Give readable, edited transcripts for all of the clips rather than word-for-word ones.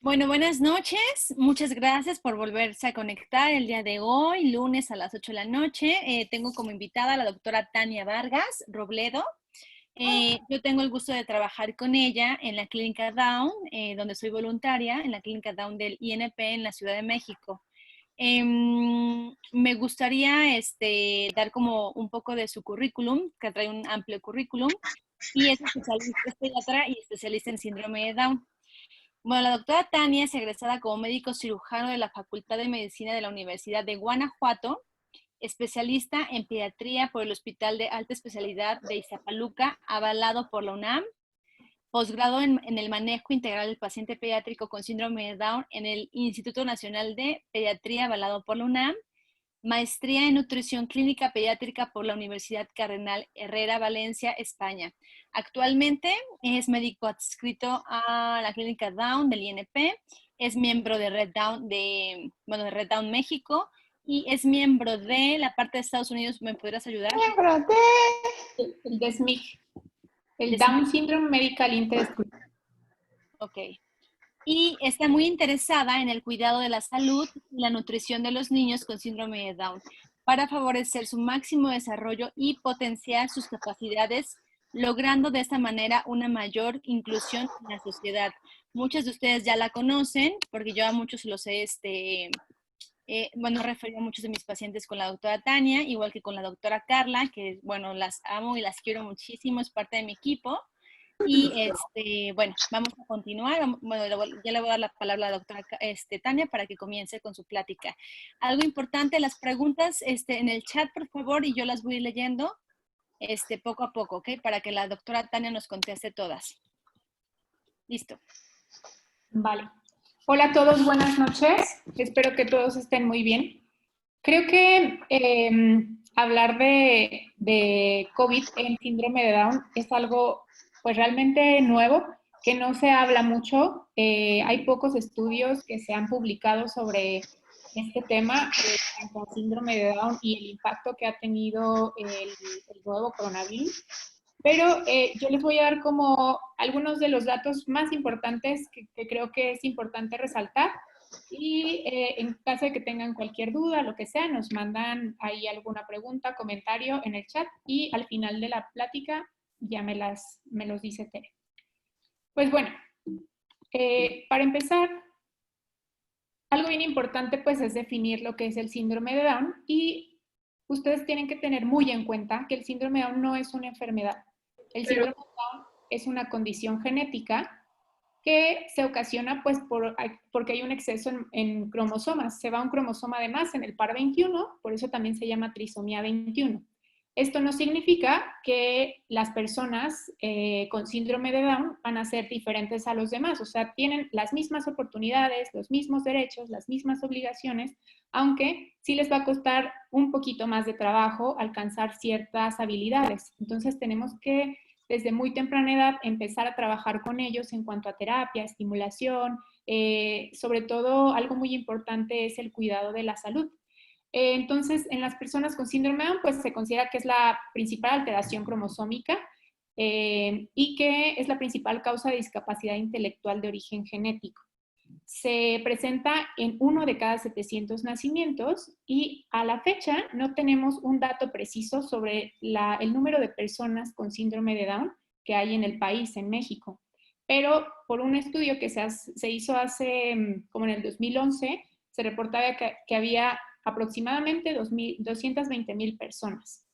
Bueno, buenas noches. Muchas gracias por volverse a conectar el día de hoy, lunes a las 8 de la noche. Tengo como invitada a la doctora Tania Vargas Robledo. Yo tengo el gusto de trabajar con ella en la Clínica Down, donde soy voluntaria, en la Clínica Down del INP en la Ciudad de México. Me gustaría dar como un poco de su currículum, que trae un amplio currículum, y es especialista, es pediatra y especialista en síndrome de Down. Bueno, la doctora Tania es egresada como médico cirujano de la Facultad de Medicina de la Universidad de Guanajuato, especialista en pediatría por el Hospital de Alta Especialidad de Iztapaluca, avalado por la UNAM, posgrado en el manejo integral del paciente pediátrico con síndrome de Down en el Instituto Nacional de Pediatría, avalado por la UNAM, maestría en nutrición clínica pediátrica por la Universidad Cardenal Herrera, Valencia, España. Actualmente es médico adscrito a la clínica Down del INP, es miembro de Red Down de Red Down México y es miembro de la parte de Estados Unidos. ¿Me podrías ayudar? Miembro el de SMIC, el De Down SMIC. Syndrome Medical Interest Group. Ok. Y está muy interesada en el cuidado de la salud y la nutrición de los niños con síndrome de Down para favorecer su máximo desarrollo y potenciar sus capacidades, logrando de esta manera una mayor inclusión en la sociedad. Muchos de ustedes ya la conocen, porque yo a muchos los he, referido a muchos de mis pacientes con la doctora Tania, igual que con la doctora Carla, que, bueno, las amo y las quiero muchísimo, es parte de mi equipo. Y bueno, vamos a continuar. Bueno, ya le voy a dar la palabra a la doctora Tania para que comience con su plática. Algo importante, las preguntas en el chat, por favor, y yo las voy leyendo poco a poco, ¿ok? Para que la doctora Tania nos conteste todas. Listo. Vale. Hola a todos, buenas noches. Espero que todos estén muy bien. Creo que hablar de COVID en síndrome de Down es algo pues realmente nuevo, que no se habla mucho. Hay pocos estudios que se han publicado sobre este tema, tanto el síndrome de Down y el impacto que ha tenido el nuevo coronavirus. Pero yo les voy a dar como algunos de los datos más importantes que creo que es importante resaltar. Y en caso de que tengan cualquier duda, lo que sea, nos mandan ahí alguna pregunta, comentario en el chat y al final de la plática ya me los dice Tere. Pues bueno, para empezar, algo bien importante pues es definir lo que es el síndrome de Down y ustedes tienen que tener muy en cuenta que el síndrome de Down no es una enfermedad. El síndrome de Down es una condición genética que se ocasiona pues porque hay un exceso en cromosomas. Se va un cromosoma de más en el par 21, por eso también se llama trisomía 21. Esto no significa que las personas con síndrome de Down van a ser diferentes a los demás, o sea, tienen las mismas oportunidades, los mismos derechos, las mismas obligaciones, aunque sí les va a costar un poquito más de trabajo alcanzar ciertas habilidades. Entonces tenemos que desde muy temprana edad empezar a trabajar con ellos en cuanto a terapia, estimulación, sobre todo algo muy importante es el cuidado de la salud. Entonces, en las personas con síndrome de Down, pues se considera que es la principal alteración cromosómica y que es la principal causa de discapacidad intelectual de origen genético. Se presenta en 1 de cada 700 nacimientos y a la fecha no tenemos un dato preciso sobre el número de personas con síndrome de Down que hay en el país, en México. Pero por un estudio que se hizo hace como en el 2011, se reportaba que había aproximadamente 220,000 personas.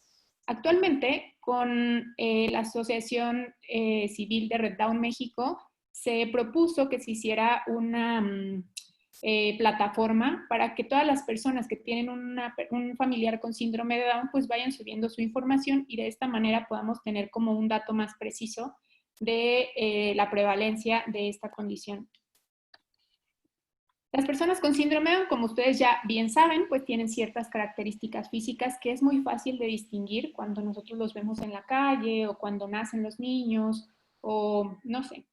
Actualmente, con la Asociación Civil de Red Down México, se propuso que se hiciera una plataforma para que todas las personas que tienen un familiar con síndrome de Down pues vayan subiendo su información y de esta manera podamos tener como un dato más preciso de la prevalencia de esta condición. Las personas con síndrome de Down, como ustedes ya bien saben, pues tienen ciertas características físicas que es muy fácil de distinguir cuando nosotros los vemos en la calle o cuando nacen los niños o no sé.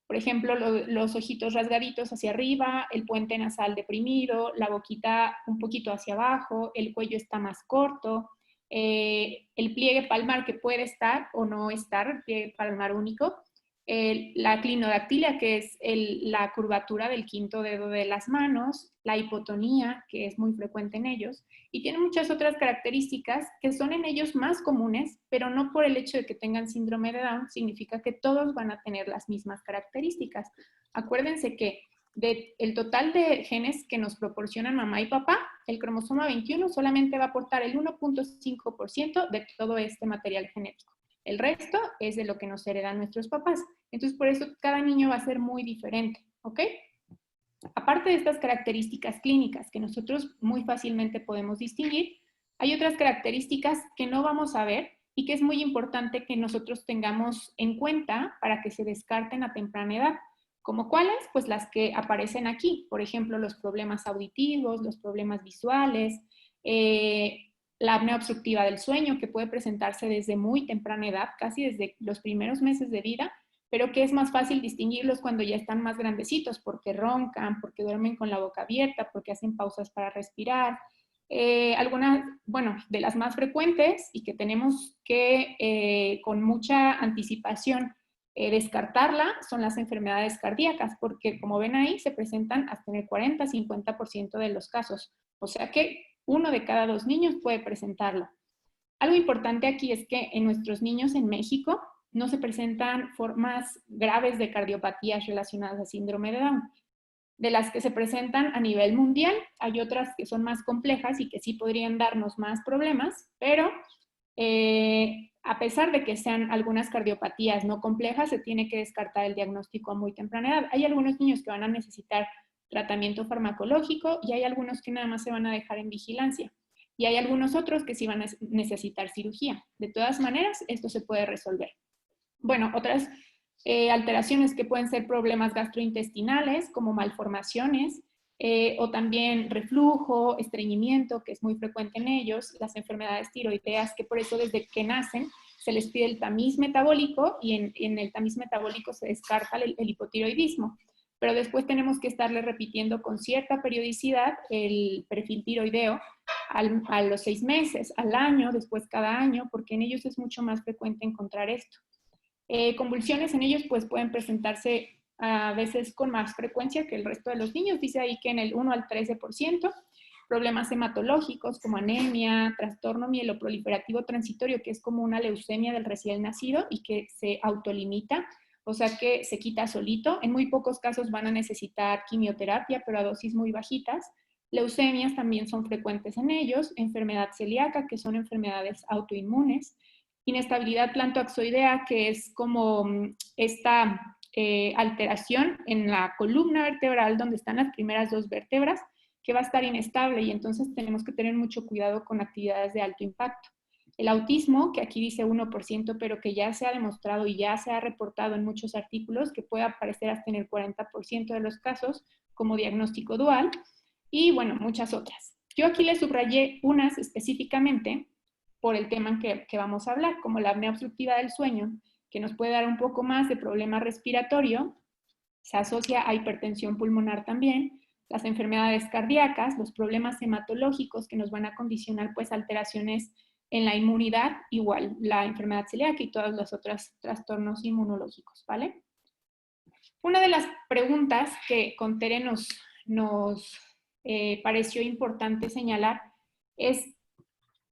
Por ejemplo, los ojitos rasgaditos hacia arriba, el puente nasal deprimido, la boquita un poquito hacia abajo, el cuello está más corto, el pliegue palmar que puede estar o no estar, el pliegue palmar único, la clinodactilia, que es la curvatura del quinto dedo de las manos, la hipotonía, que es muy frecuente en ellos, y tiene muchas otras características que son en ellos más comunes, pero no por el hecho de que tengan síndrome de Down significa que todos van a tener las mismas características. Acuérdense que del total de genes que nos proporcionan mamá y papá, el cromosoma 21 solamente va a aportar el 1.5% de todo este material genético. El resto es de lo que nos heredan nuestros papás. Entonces, por eso cada niño va a ser muy diferente, ¿ok? Aparte de estas características clínicas que nosotros muy fácilmente podemos distinguir, hay otras características que no vamos a ver y que es muy importante que nosotros tengamos en cuenta para que se descarten a temprana edad. ¿Como cuáles? Pues las que aparecen aquí. Por ejemplo, los problemas auditivos, los problemas visuales, la apnea obstructiva del sueño, que puede presentarse desde muy temprana edad, casi desde los primeros meses de vida, pero que es más fácil distinguirlos cuando ya están más grandecitos, porque roncan, porque duermen con la boca abierta, porque hacen pausas para respirar. Algunas, bueno, de las más frecuentes y que tenemos que con mucha anticipación descartarla son las enfermedades cardíacas, porque como ven ahí se presentan hasta en el 40-50% de los casos. O sea que 1 de cada 2 niños puede presentarlo. Algo importante aquí es que en nuestros niños en México no se presentan formas graves de cardiopatías relacionadas a síndrome de Down. De las que se presentan a nivel mundial, hay otras que son más complejas y que sí podrían darnos más problemas, pero a pesar de que sean algunas cardiopatías no complejas, se tiene que descartar el diagnóstico a muy temprana edad. Hay algunos niños que van a necesitar tratamiento farmacológico y hay algunos que nada más se van a dejar en vigilancia. Y hay algunos otros que sí van a necesitar cirugía. De todas maneras, esto se puede resolver. Bueno, otras alteraciones que pueden ser problemas gastrointestinales, como malformaciones, o también reflujo, estreñimiento, que es muy frecuente en ellos, las enfermedades tiroideas, que por eso desde que nacen se les pide el tamiz metabólico y en el tamiz metabólico se descarta el hipotiroidismo. Pero después tenemos que estarle repitiendo con cierta periodicidad el perfil tiroideo a los 6 meses, al año, después cada año, porque en ellos es mucho más frecuente encontrar esto. Convulsiones en ellos pues pueden presentarse a veces con más frecuencia que el resto de los niños, dice ahí que en el 1 al 13%, problemas hematológicos como anemia, trastorno mieloproliferativo transitorio, que es como una leucemia del recién nacido y que se autolimita, o sea que se quita solito. En muy pocos casos van a necesitar quimioterapia, pero a dosis muy bajitas. Leucemias también son frecuentes en ellos, enfermedad celíaca, que son enfermedades autoinmunes, inestabilidad plantoaxoidea, que es como esta alteración en la columna vertebral donde están las primeras 2 vértebras, que va a estar inestable y entonces tenemos que tener mucho cuidado con actividades de alto impacto. El autismo, que aquí dice 1%, pero que ya se ha demostrado y ya se ha reportado en muchos artículos que puede aparecer hasta en el 40% de los casos como diagnóstico dual, y bueno, muchas otras. Yo aquí les subrayé unas específicamente por el tema que vamos a hablar, como la apnea obstructiva del sueño, que nos puede dar un poco más de problema respiratorio, se asocia a hipertensión pulmonar también, las enfermedades cardíacas, los problemas hematológicos que nos van a condicionar pues alteraciones en la inmunidad, igual la enfermedad celíaca y todos los otros trastornos inmunológicos, ¿vale? Una de las preguntas que con Tere nos pareció importante señalar es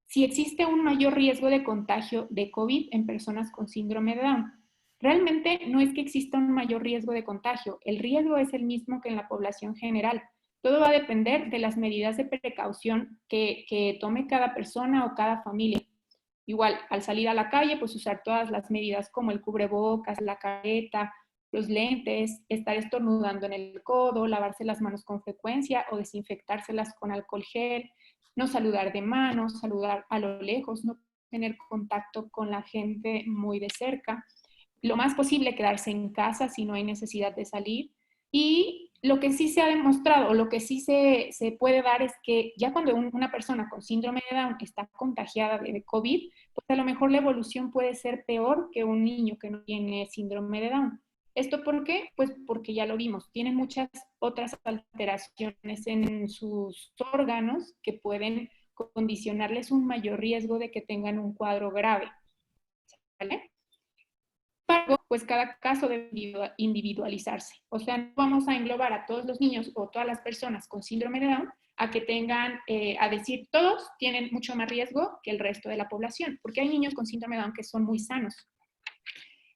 si existe un mayor riesgo de contagio de COVID en personas con síndrome de Down. Realmente no es que exista un mayor riesgo de contagio, el riesgo es el mismo que en la población general. Todo va a depender de las medidas de precaución que tome cada persona o cada familia. Igual, al salir a la calle, pues usar todas las medidas como el cubrebocas, la careta, los lentes, estar estornudando en el codo, lavarse las manos con frecuencia o desinfectárselas con alcohol gel, no saludar de manos, saludar a lo lejos, no tener contacto con la gente muy de cerca. Lo más posible quedarse en casa si no hay necesidad de salir. Y lo que sí se ha demostrado, o lo que sí se puede dar es que ya cuando una persona con síndrome de Down está contagiada de COVID, pues a lo mejor la evolución puede ser peor que un niño que no tiene síndrome de Down. ¿Esto por qué? Pues porque ya lo vimos, tienen muchas otras alteraciones en sus órganos que pueden condicionarles un mayor riesgo de que tengan un cuadro grave. ¿Vale? embargo, pues cada caso debe individualizarse. O sea, no vamos a englobar a todos los niños o todas las personas con síndrome de Down a que tengan, a decir, todos tienen mucho más riesgo que el resto de la población, porque hay niños con síndrome de Down que son muy sanos.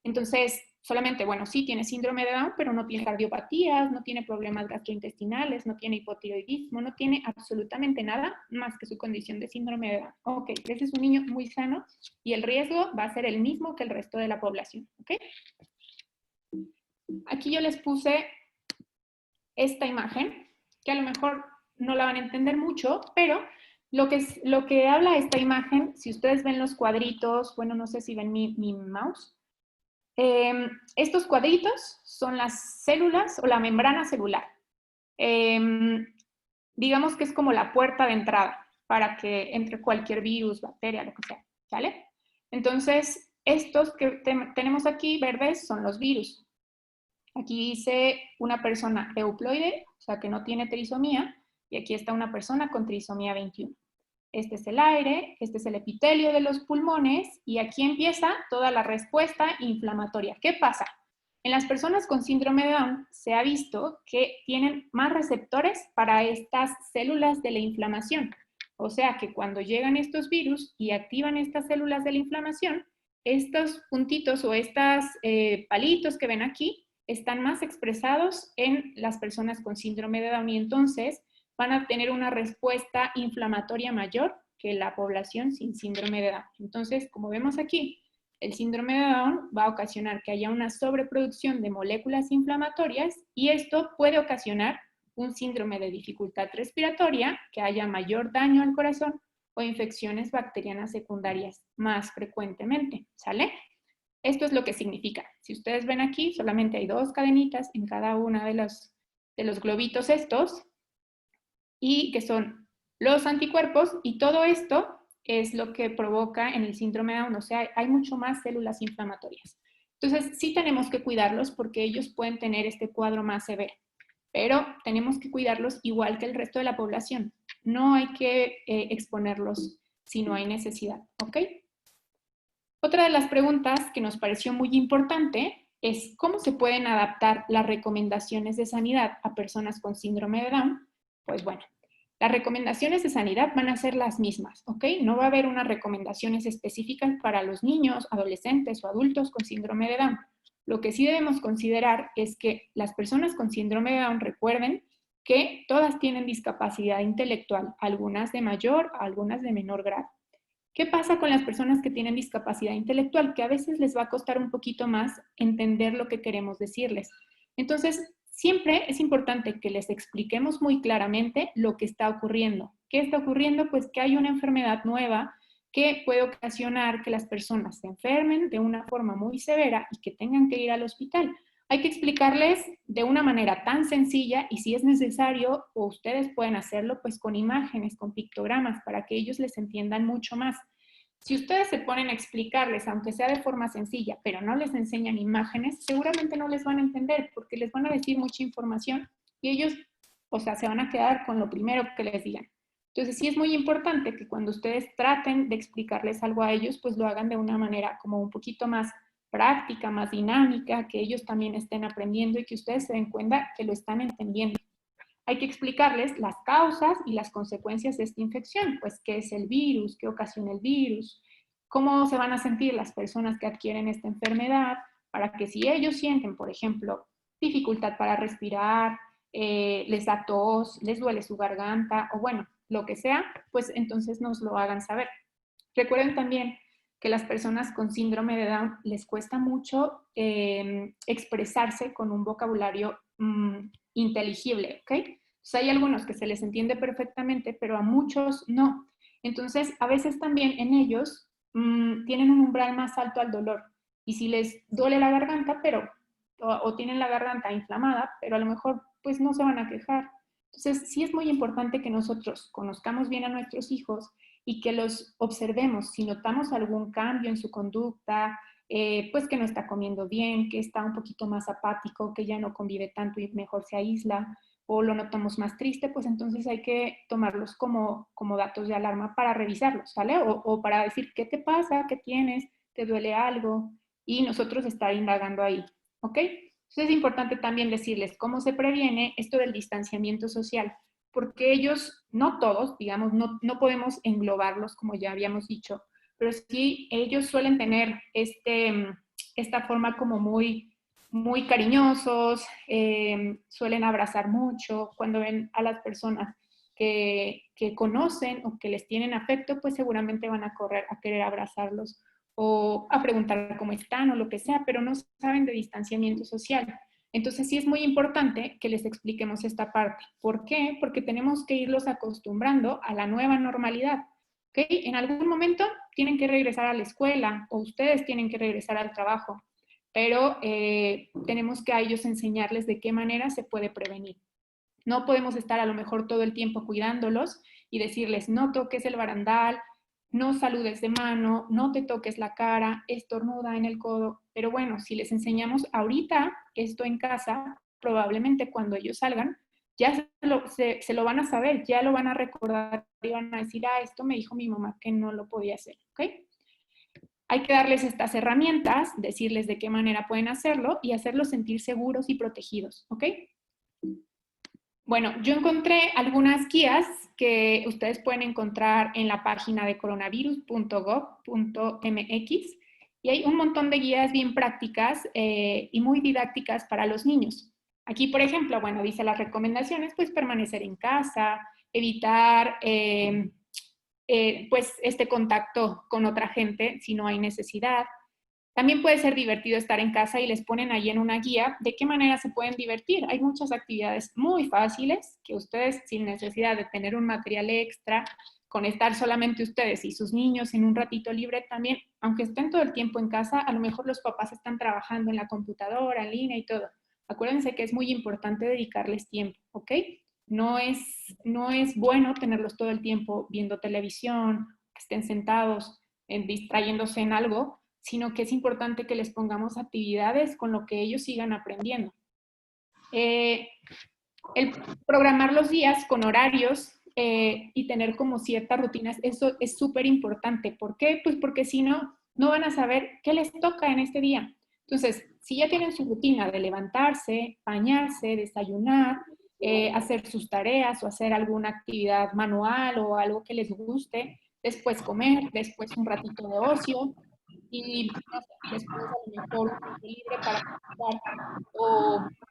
Entonces, solamente, bueno, sí tiene síndrome de Down, pero no tiene cardiopatías, no tiene problemas gastrointestinales, no tiene hipotiroidismo, no tiene absolutamente nada más que su condición de síndrome de Down. Ok, ese es un niño muy sano y el riesgo va a ser el mismo que el resto de la población. ¿Ok? Aquí yo les puse esta imagen, que a lo mejor no la van a entender mucho, pero lo que habla esta imagen, si ustedes ven los cuadritos, bueno, no sé si ven mi mouse, estos cuadritos son las células o la membrana celular. Digamos que es como la puerta de entrada para que entre cualquier virus, bacteria, lo que sea, ¿sale? Entonces, estos que tenemos aquí verdes son los virus. Aquí dice una persona euploide, o sea que no tiene trisomía, y aquí está una persona con trisomía 21. Este es el aire, este es el epitelio de los pulmones y aquí empieza toda la respuesta inflamatoria. ¿Qué pasa? En las personas con síndrome de Down se ha visto que tienen más receptores para estas células de la inflamación. O sea que cuando llegan estos virus y activan estas células de la inflamación, estos puntitos o estos palitos que ven aquí están más expresados en las personas con síndrome de Down y entonces van a tener una respuesta inflamatoria mayor que la población sin síndrome de Down. Entonces, como vemos aquí, el síndrome de Down va a ocasionar que haya una sobreproducción de moléculas inflamatorias y esto puede ocasionar un síndrome de dificultad respiratoria, que haya mayor daño al corazón o infecciones bacterianas secundarias más frecuentemente, ¿sale? Esto es lo que significa. Si ustedes ven aquí, solamente hay 2 cadenitas en cada una de los globitos estos, y que son los anticuerpos, y todo esto es lo que provoca en el síndrome de Down, o sea, hay mucho más células inflamatorias. Entonces, sí tenemos que cuidarlos porque ellos pueden tener este cuadro más severo, pero tenemos que cuidarlos igual que el resto de la población. No hay que exponerlos si no hay necesidad, ¿ok? Otra de las preguntas que nos pareció muy importante es cómo se pueden adaptar las recomendaciones de sanidad a personas con síndrome de Down. Pues bueno, las recomendaciones de sanidad van a ser las mismas, ¿ok? No va a haber unas recomendaciones específicas para los niños, adolescentes o adultos con síndrome de Down. Lo que sí debemos considerar es que las personas con síndrome de Down recuerden que todas tienen discapacidad intelectual, algunas de mayor, algunas de menor grado. ¿Qué pasa con las personas que tienen discapacidad intelectual? Que a veces les va a costar un poquito más entender lo que queremos decirles. Entonces, siempre es importante que les expliquemos muy claramente lo que está ocurriendo. ¿Qué está ocurriendo? Pues que hay una enfermedad nueva que puede ocasionar que las personas se enfermen de una forma muy severa y que tengan que ir al hospital. Hay que explicarles de una manera tan sencilla y si es necesario, o ustedes pueden hacerlo, pues con imágenes, con pictogramas, para que ellos les entiendan mucho más. Si ustedes se ponen a explicarles, aunque sea de forma sencilla, pero no les enseñan imágenes, seguramente no les van a entender porque les van a decir mucha información y ellos, o sea, se van a quedar con lo primero que les digan. Entonces, sí es muy importante que cuando ustedes traten de explicarles algo a ellos, pues lo hagan de una manera como un poquito más práctica, más dinámica, que ellos también estén aprendiendo y que ustedes se den cuenta que lo están entendiendo. Hay que explicarles las causas y las consecuencias de esta infección, pues qué es el virus, qué ocasiona el virus, cómo se van a sentir las personas que adquieren esta enfermedad, para que si ellos sienten, por ejemplo, dificultad para respirar, les da tos, les duele su garganta o bueno, lo que sea, pues entonces nos lo hagan saber. Recuerden también que las personas con síndrome de Down les cuesta mucho expresarse con un vocabulario inteligible, ¿ok? Entonces hay algunos que se les entiende perfectamente, pero a muchos no. Entonces, a veces también en ellos tienen un umbral más alto al dolor. Y si les duele la garganta, pero o tienen la garganta inflamada, pero a lo mejor pues no se van a quejar. Entonces, sí es muy importante que nosotros conozcamos bien a nuestros hijos y que los observemos. Si notamos algún cambio en su conducta, pues que no está comiendo bien, que está un poquito más apático, que ya no convive tanto y mejor se aísla, o lo notamos más triste, pues entonces hay que tomarlos como datos de alarma para revisarlos, ¿sale? O para decir, ¿qué te pasa? ¿Qué tienes? ¿Te duele algo? y nosotros estar indagando ahí, ¿ok? Entonces es importante también decirles cómo se previene esto del distanciamiento social, porque ellos, no todos, digamos, no podemos englobarlos como ya habíamos dicho, pero sí ellos suelen tener esta forma como muy cariñosos, suelen abrazar mucho. Cuando ven a las personas que conocen o que les tienen afecto, pues seguramente van a correr a querer abrazarlos o a preguntar cómo están o lo que sea, pero no saben de distanciamiento social. Entonces sí es muy importante que les expliquemos esta parte. ¿Por qué? Porque tenemos que irlos acostumbrando a la nueva normalidad. ¿Okay? En algún momento tienen que regresar a la escuela o ustedes tienen que regresar al trabajo, pero tenemos que a ellos enseñarles de qué manera se puede prevenir. No podemos estar a lo mejor todo el tiempo cuidándolos y decirles, no toques el barandal, no saludes de mano, no te toques la cara, estornuda en el codo. Pero bueno, si les enseñamos ahorita esto en casa, probablemente cuando ellos salgan, ya se lo van a saber, ya lo van a recordar y van a decir, esto me dijo mi mamá que no lo podía hacer, ¿ok? Hay que darles estas herramientas, decirles de qué manera pueden hacerlo y hacerlos sentir seguros y protegidos, ¿ok? Bueno, yo encontré algunas guías que ustedes pueden encontrar en la página de coronavirus.gov.mx y hay un montón de guías bien prácticas y muy didácticas para los niños. Aquí, por ejemplo, bueno, dice las recomendaciones, pues permanecer en casa, evitar pues este contacto con otra gente si no hay necesidad. También puede ser divertido estar en casa y les ponen ahí en una guía de qué manera se pueden divertir. Hay muchas actividades muy fáciles que ustedes, sin necesidad de tener un material extra, con estar solamente ustedes y sus niños en un ratito libre también, aunque estén todo el tiempo en casa, a lo mejor los papás están trabajando en la computadora, en línea y todo. Acuérdense que es muy importante dedicarles tiempo, ¿ok? No es bueno tenerlos todo el tiempo viendo televisión, que estén sentados, distrayéndose en algo, sino que es importante que les pongamos actividades con lo que ellos sigan aprendiendo. El programar los días con horarios y tener como ciertas rutinas, eso es súper importante. ¿Por qué? Pues porque si no, no van a saber qué les toca en este día. Entonces, si ya tienen su rutina de levantarse, bañarse, desayunar, hacer sus tareas o hacer alguna actividad manual o algo que les guste, después comer, después un ratito de ocio, y no sé, después a lo mejor un tiempo libre para jugar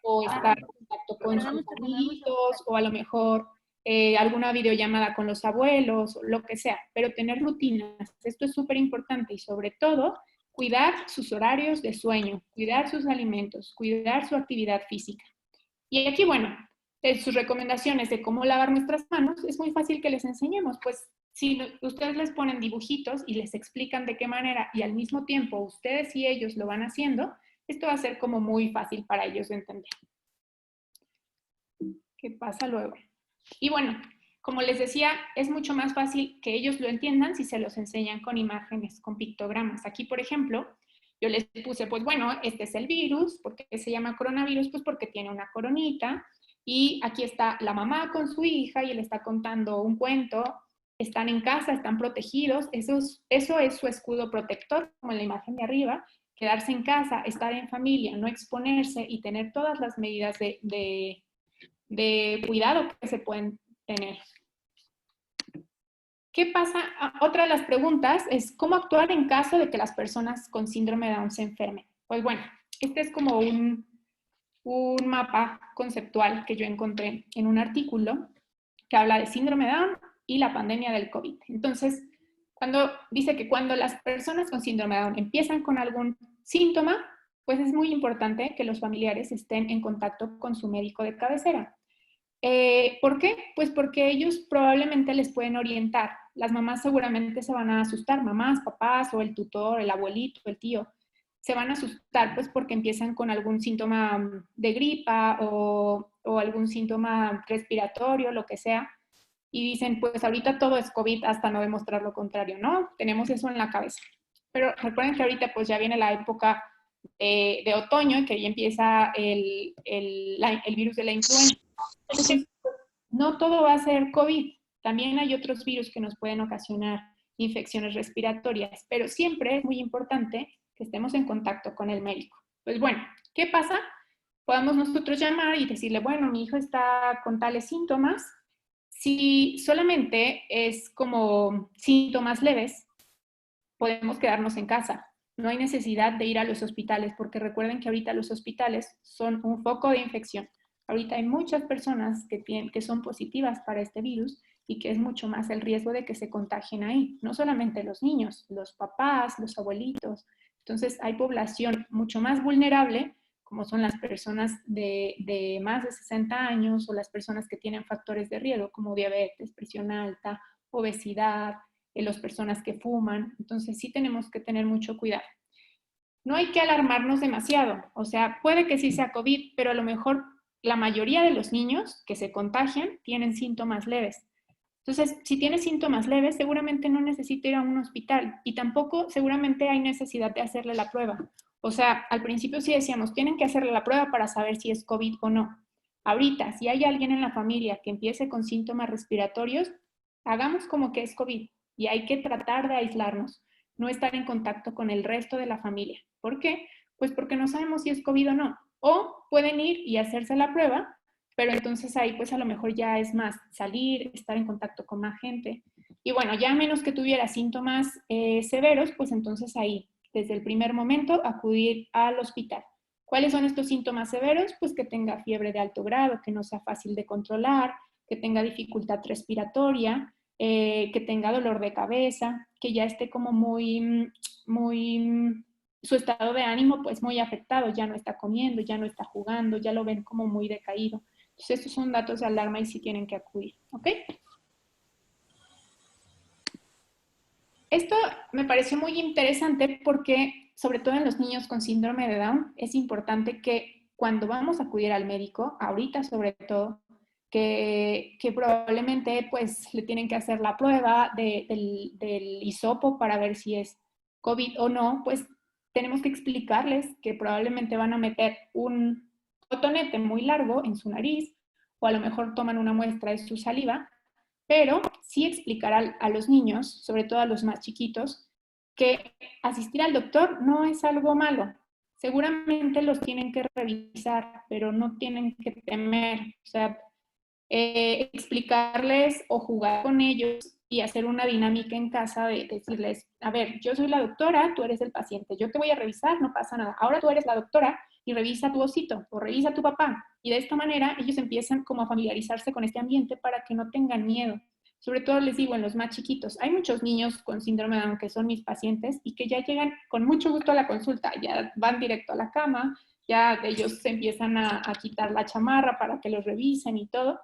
o estar en contacto con sus amiguitos o a lo mejor alguna videollamada con los abuelos, lo que sea, pero tener rutinas, esto es súper importante y sobre todo cuidar sus horarios de sueño, cuidar sus alimentos, cuidar su actividad física. Y aquí, bueno, sus recomendaciones de cómo lavar nuestras manos, es muy fácil que les enseñemos, pues si ustedes les ponen dibujitos y les explican de qué manera y al mismo tiempo ustedes y ellos lo van haciendo, esto va a ser como muy fácil para ellos de entender. ¿Qué pasa luego? Y bueno, como les decía, es mucho más fácil que ellos lo entiendan si se los enseñan con imágenes, con pictogramas. Aquí, por ejemplo, yo les puse, pues bueno, este es el virus. ¿Por qué se llama coronavirus? Pues porque tiene una coronita. Y aquí está la mamá con su hija y él está contando un cuento. Están en casa, están protegidos. Eso es su escudo protector, como en la imagen de arriba. Quedarse en casa, estar en familia, no exponerse y tener todas las medidas de cuidado que se pueden tener. ¿Qué pasa? Otra de las preguntas es, ¿cómo actuar en caso de que las personas con síndrome de Down se enfermen? Pues bueno, este es como un mapa conceptual que yo encontré en un artículo que habla de síndrome de Down y la pandemia del COVID. Entonces, dice que cuando las personas con síndrome de Down empiezan con algún síntoma, pues es muy importante que los familiares estén en contacto con su médico de cabecera. ¿Por qué? Pues porque ellos probablemente les pueden orientar. Las mamás seguramente se van a asustar, mamás, papás o el tutor, el abuelito, el tío, se van a asustar pues porque empiezan con algún síntoma de gripa o algún síntoma respiratorio, lo que sea, y dicen, pues ahorita todo es COVID hasta no demostrar lo contrario, ¿no? Tenemos eso en la cabeza. Pero recuerden que ahorita pues ya viene la época de otoño, que ya empieza el virus de la influenza. Entonces, no todo va a ser COVID. También hay otros virus que nos pueden ocasionar infecciones respiratorias, pero siempre es muy importante que estemos en contacto con el médico. Pues bueno, ¿qué pasa? Podemos nosotros llamar y decirle, bueno, mi hijo está con tales síntomas. Si solamente es como síntomas leves, podemos quedarnos en casa. No hay necesidad de ir a los hospitales, porque recuerden que ahorita los hospitales son un foco de infección. Ahorita hay muchas personas que son positivas para este virus y que es mucho más el riesgo de que se contagien ahí. No solamente los niños, los papás, los abuelitos. Entonces hay población mucho más vulnerable, como son las personas de más de 60 años o las personas que tienen factores de riesgo, como diabetes, presión alta, obesidad, las personas que fuman. Entonces sí tenemos que tener mucho cuidado. No hay que alarmarnos demasiado. O sea, puede que sí sea COVID, pero a lo mejor la mayoría de los niños que se contagian tienen síntomas leves. Entonces, si tiene síntomas leves, seguramente no necesita ir a un hospital y tampoco seguramente hay necesidad de hacerle la prueba. O sea, al principio sí decíamos, tienen que hacerle la prueba para saber si es COVID o no. Ahorita, si hay alguien en la familia que empiece con síntomas respiratorios, hagamos como que es COVID y hay que tratar de aislarnos, no estar en contacto con el resto de la familia. ¿Por qué? Pues porque no sabemos si es COVID o no. O pueden ir y hacerse la prueba, pero entonces ahí pues a lo mejor ya es más salir, estar en contacto con más gente. Y bueno, ya a menos que tuviera síntomas severos, pues entonces ahí, desde el primer momento, acudir al hospital. ¿Cuáles son estos síntomas severos? Pues que tenga fiebre de alto grado, que no sea fácil de controlar, que tenga dificultad respiratoria, que tenga dolor de cabeza, que ya esté como su estado de ánimo pues muy afectado, ya no está comiendo, ya no está jugando, ya lo ven como muy decaído. Entonces estos son datos de alarma y sí tienen que acudir, ¿ok? Esto me pareció muy interesante porque, sobre todo en los niños con síndrome de Down, es importante que cuando vamos a acudir al médico, ahorita sobre todo, que probablemente pues le tienen que hacer la prueba del hisopo para ver si es COVID o no, pues tenemos que explicarles que probablemente van a meter un cotonete muy largo en su nariz o a lo mejor toman una muestra de su saliva, pero sí explicar a los niños, sobre todo a los más chiquitos, que asistir al doctor no es algo malo. Seguramente los tienen que revisar, pero no tienen que temer. O sea, explicarles o jugar con ellos y hacer una dinámica en casa de decirles, a ver, yo soy la doctora, tú eres el paciente, yo te voy a revisar, no pasa nada. Ahora tú eres la doctora y revisa a tu osito o revisa a tu papá. Y de esta manera ellos empiezan como a familiarizarse con este ambiente para que no tengan miedo. Sobre todo les digo en los más chiquitos, hay muchos niños con síndrome de Down que son mis pacientes y que ya llegan con mucho gusto a la consulta, ya van directo a la cama, ya ellos se empiezan a quitar la chamarra para que los revisen y todo.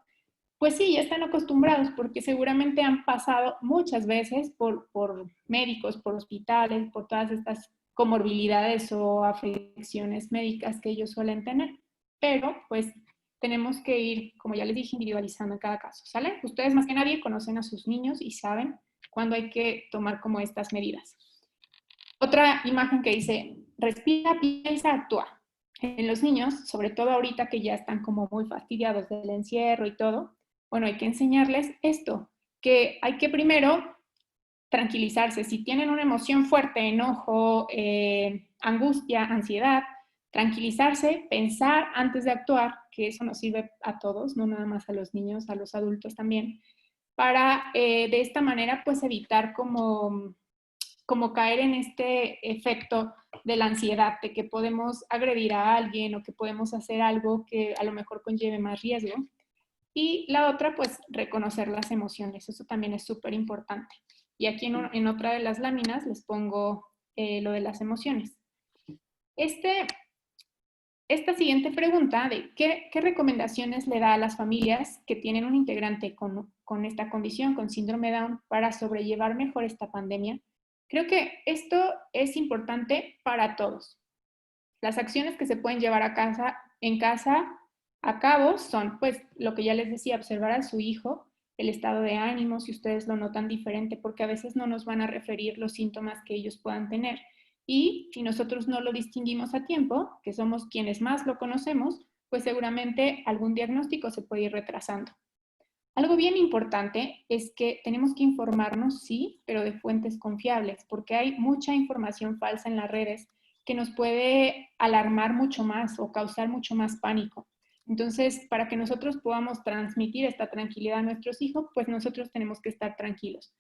Pues sí, ya están acostumbrados porque seguramente han pasado muchas veces por médicos, por hospitales, por todas estas comorbilidades o afecciones médicas que ellos suelen tener. Pero pues tenemos que ir, como ya les dije, individualizando en cada caso, ¿sale? Ustedes más que nadie conocen a sus niños y saben cuándo hay que tomar como estas medidas. Otra imagen que dice, respira, piensa, actúa. En los niños, sobre todo ahorita que ya están como muy fastidiados del encierro y todo, bueno, hay que enseñarles esto, que hay que primero tranquilizarse. Si tienen una emoción fuerte, enojo, angustia, ansiedad, tranquilizarse, pensar antes de actuar, que eso nos sirve a todos, no nada más a los niños, a los adultos también, para de esta manera pues evitar como caer en este efecto de la ansiedad, de que podemos agredir a alguien o que podemos hacer algo que a lo mejor conlleve más riesgo. Y la otra, pues reconocer las emociones, eso también es súper importante. Y aquí en otra de las láminas les pongo lo de las emociones. Esta siguiente pregunta de ¿qué recomendaciones le da a las familias que tienen un integrante con esta condición, con síndrome Down, para sobrellevar mejor esta pandemia? Creo que esto es importante para todos. Las acciones que se pueden llevar en casa a cabo son, pues, lo que ya les decía, observar a su hijo, el estado de ánimo, si ustedes lo notan diferente, porque a veces no nos van a referir los síntomas que ellos puedan tener. Y si nosotros no lo distinguimos a tiempo, que somos quienes más lo conocemos, pues seguramente algún diagnóstico se puede ir retrasando. Algo bien importante es que tenemos que informarnos, sí, pero de fuentes confiables, porque hay mucha información falsa en las redes que nos puede alarmar mucho más o causar mucho más pánico. Entonces, para que nosotros podamos transmitir esta tranquilidad a nuestros hijos, pues nosotros tenemos que estar tranquilos.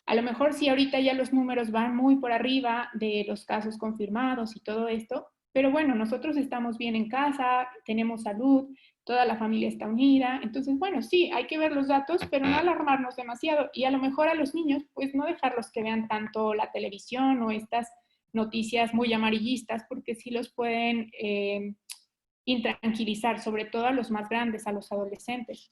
A lo mejor si ahorita ya los números van muy por arriba de los casos confirmados y todo esto, pero bueno, nosotros estamos bien en casa, tenemos salud, toda la familia está unida, entonces bueno, sí, hay que ver los datos, pero no alarmarnos demasiado y a lo mejor a los niños, pues no dejarlos que vean tanto la televisión o estas noticias muy amarillistas, porque sí los pueden intranquilizar, sobre todo a los más grandes, a los adolescentes.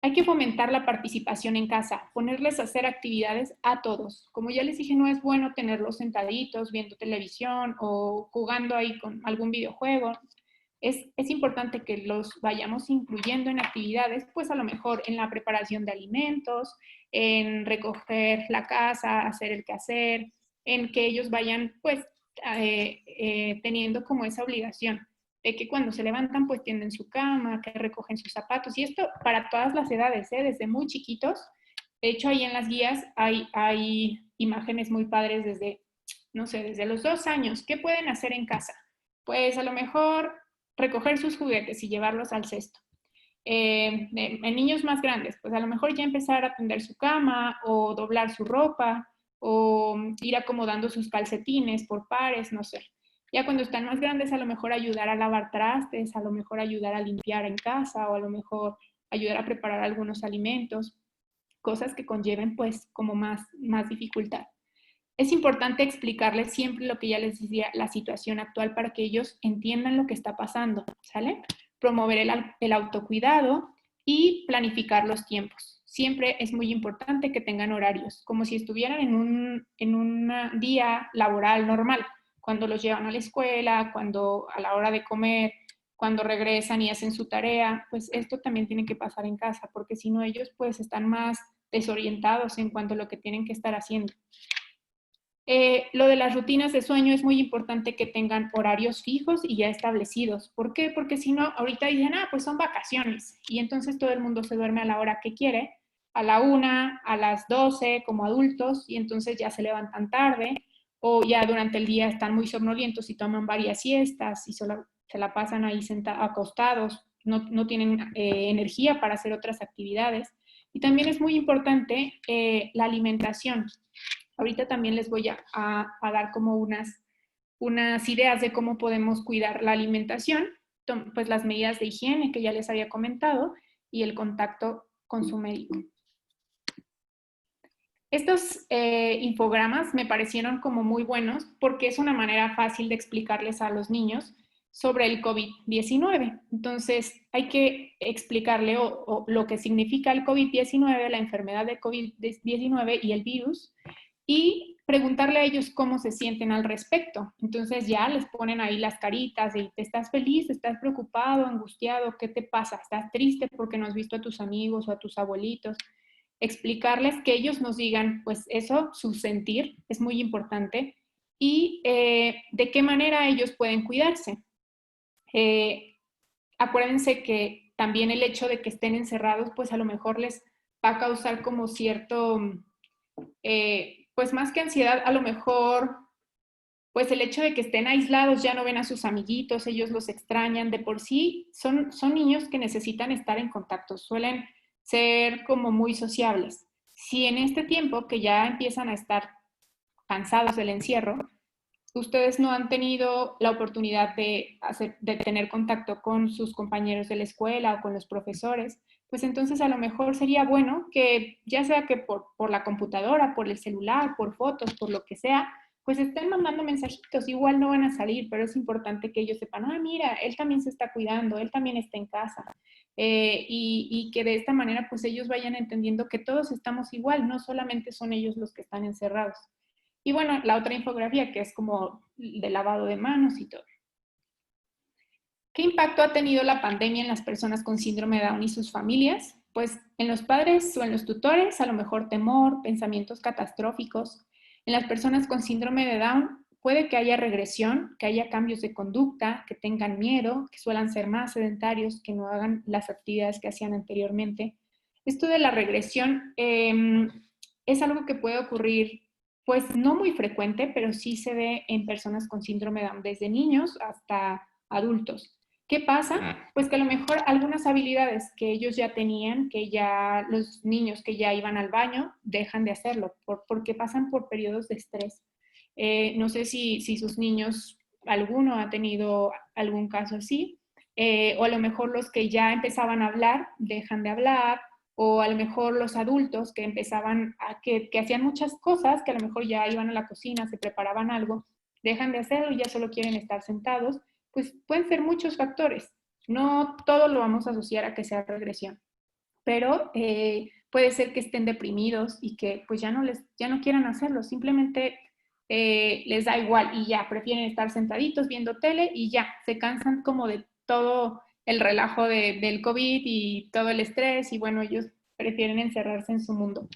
Hay que fomentar la participación en casa, ponerles a hacer actividades a todos. Como ya les dije, no es bueno tenerlos sentaditos viendo televisión o jugando ahí con algún videojuego. Es importante que los vayamos incluyendo en actividades, pues a lo mejor en la preparación de alimentos, en recoger la casa, hacer el quehacer, en que ellos vayan pues teniendo como esa obligación de que cuando se levantan pues tienden su cama, que recogen sus zapatos, y esto para todas las edades, desde muy chiquitos. De hecho, ahí en las guías hay imágenes muy padres desde, no sé, desde los 2 años. ¿Qué pueden hacer en casa? Pues a lo mejor recoger sus juguetes y llevarlos al cesto. En niños más grandes, pues a lo mejor ya empezar a tender su cama o doblar su ropa o ir acomodando sus calcetines por pares, no sé. Ya cuando están más grandes, a lo mejor ayudar a lavar trastes, a lo mejor ayudar a limpiar en casa o a lo mejor ayudar a preparar algunos alimentos, cosas que conlleven pues como más dificultad. Es importante explicarles siempre lo que ya les decía, la situación actual para que ellos entiendan lo que está pasando, ¿sale? Promover el autocuidado y planificar los tiempos. Siempre es muy importante que tengan horarios, como si estuvieran en un día laboral normal, cuando los llevan a la escuela, cuando a la hora de comer, cuando regresan y hacen su tarea, pues esto también tiene que pasar en casa, porque si no ellos pues están más desorientados en cuanto a lo que tienen que estar haciendo. Lo de las rutinas de sueño es muy importante que tengan horarios fijos y ya establecidos. ¿Por qué? Porque si no, ahorita dicen, pues son vacaciones. Y entonces todo el mundo se duerme a la hora que quiere, a la 1, a las 12 como adultos, y entonces ya se levantan tarde, o ya durante el día están muy somnolientos y toman varias siestas y solo se la pasan ahí acostados, no tienen energía para hacer otras actividades. Y también es muy importante la alimentación. Ahorita también les voy a dar como unas ideas de cómo podemos cuidar la alimentación, pues las medidas de higiene que ya les había comentado y el contacto con su médico. Estos infogramas me parecieron como muy buenos porque es una manera fácil de explicarles a los niños sobre el COVID-19. Entonces, hay que explicarle o lo que significa el COVID-19, la enfermedad de COVID-19 y el virus, y preguntarle a ellos cómo se sienten al respecto. Entonces ya les ponen ahí las caritas y ¿estás feliz? ¿Estás preocupado? ¿Angustiado? ¿Qué te pasa? ¿Estás triste porque no has visto a tus amigos o a tus abuelitos? Explicarles que ellos nos digan, pues eso, su sentir es muy importante y de qué manera ellos pueden cuidarse. Acuérdense que también el hecho de que estén encerrados, pues a lo mejor les va a causar como cierto, pues más que ansiedad, a lo mejor, pues el hecho de que estén aislados, ya no ven a sus amiguitos, ellos los extrañan, de por sí son niños que necesitan estar en contacto, suelen ser como muy sociables. Si en este tiempo que ya empiezan a estar cansados del encierro, ustedes no han tenido la oportunidad de tener contacto con sus compañeros de la escuela o con los profesores, pues entonces a lo mejor sería bueno que ya sea que por la computadora, por el celular, por fotos, por lo que sea, pues estén mandando mensajitos, igual no van a salir, pero es importante que ellos sepan, mira, él también se está cuidando, él también está en casa, y que de esta manera pues ellos vayan entendiendo que todos estamos igual, no solamente son ellos los que están encerrados. Y bueno, la otra infografía que es como de lavado de manos y todo. ¿Qué impacto ha tenido la pandemia en las personas con síndrome de Down y sus familias? Pues en los padres o en los tutores, a lo mejor temor, pensamientos catastróficos. En las personas con síndrome de Down puede que haya regresión, que haya cambios de conducta, que tengan miedo, que suelan ser más sedentarios, que no hagan las actividades que hacían anteriormente. Esto de la regresión es algo que puede ocurrir pues no muy frecuente, pero sí se ve en personas con síndrome de Down, desde niños hasta adultos. ¿Qué pasa? Pues que a lo mejor algunas habilidades que ellos ya tenían, que ya los niños que ya iban al baño, dejan de hacerlo porque pasan por periodos de estrés. No sé si sus niños, alguno ha tenido algún caso así, o a lo mejor los que ya empezaban a hablar, dejan de hablar, o a lo mejor los adultos que empezaban que hacían muchas cosas, que a lo mejor ya iban a la cocina, se preparaban algo, dejan de hacerlo y ya solo quieren estar sentados, pues pueden ser muchos factores. No todo lo vamos a asociar a que sea regresión, pero puede ser que estén deprimidos y que pues ya no quieran hacerlo, simplemente les da igual y ya prefieren estar sentaditos viendo tele y ya se cansan como de todo el relajo del COVID y todo el estrés y bueno, ellos prefieren encerrarse en su mundo.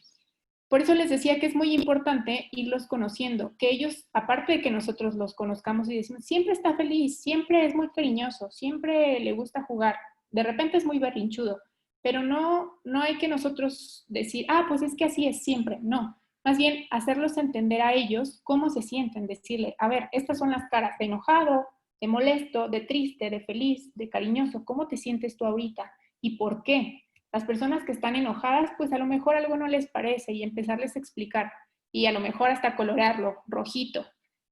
Por eso les decía que es muy importante irlos conociendo, que ellos, aparte de que nosotros los conozcamos y decimos, siempre está feliz, siempre es muy cariñoso, siempre le gusta jugar, de repente es muy berrinchudo, pero no hay que nosotros decir, pues es que así es siempre, no. Más bien hacerlos entender a ellos cómo se sienten, decirle, a ver, estas son las caras de enojado, de molesto, de triste, de feliz, de cariñoso, ¿cómo te sientes tú ahorita? ¿Y por qué? Las personas que están enojadas, pues a lo mejor algo no les parece y empezarles a explicar y a lo mejor hasta colorarlo, rojito.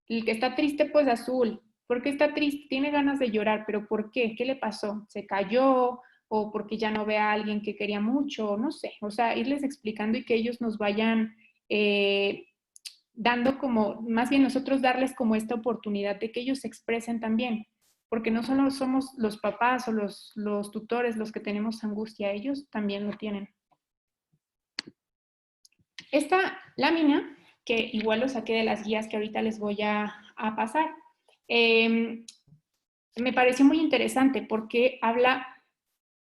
El que está triste, pues azul. ¿Por qué está triste? Tiene ganas de llorar, pero ¿por qué? ¿Qué le pasó? ¿Se cayó? ¿O porque ya no ve a alguien que quería mucho? No sé. O sea, irles explicando y que ellos nos vayan dando como, más bien nosotros darles como esta oportunidad de que ellos se expresen también, porque no solo somos los papás o los tutores los que tenemos angustia, ellos también lo tienen. Esta lámina, que igual lo saqué de las guías que ahorita les voy a pasar, me pareció muy interesante porque habla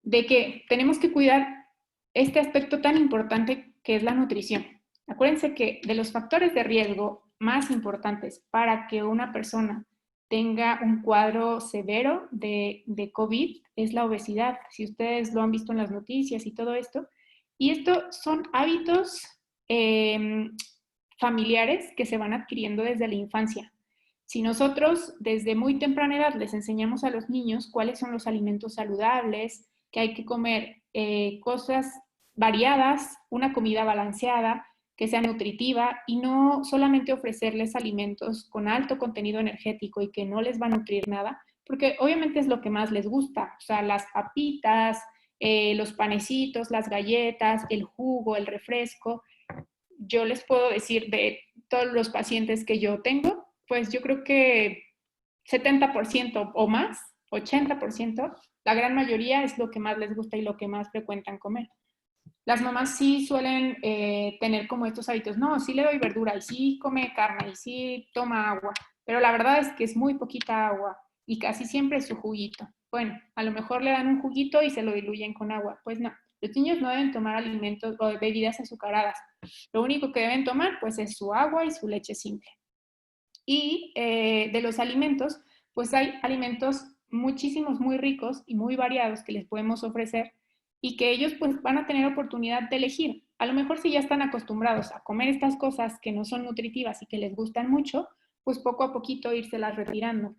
de que tenemos que cuidar este aspecto tan importante que es la nutrición. Acuérdense que de los factores de riesgo más importantes para que una persona tenga un cuadro severo de COVID es la obesidad. Si ustedes lo han visto en las noticias y todo esto. Y esto son hábitos familiares que se van adquiriendo desde la infancia. Si nosotros desde muy temprana edad les enseñamos a los niños cuáles son los alimentos saludables, que hay que comer cosas variadas, una comida balanceada, que sea nutritiva y no solamente ofrecerles alimentos con alto contenido energético y que no les va a nutrir nada, porque obviamente es lo que más les gusta, o sea, las papitas, los panecitos, las galletas, el jugo, el refresco. Yo les puedo decir de todos los pacientes que yo tengo, pues yo creo que 70% o más, 80%, la gran mayoría es lo que más les gusta y lo que más frecuentan comer. Las mamás sí suelen tener como estos hábitos, no, sí le doy verdura y sí come carne y sí toma agua, pero la verdad es que es muy poquita agua y casi siempre es su juguito. Bueno, a lo mejor le dan un juguito y se lo diluyen con agua. Pues no, los niños no deben tomar alimentos o bebidas azucaradas. Lo único que deben tomar pues es su agua y su leche simple. Y de los alimentos, pues hay alimentos muchísimos, muy ricos y muy variados que les podemos ofrecer y que ellos pues van a tener oportunidad de elegir. A lo mejor si ya están acostumbrados a comer estas cosas que no son nutritivas y que les gustan mucho, pues poco a poquito írselas retirando.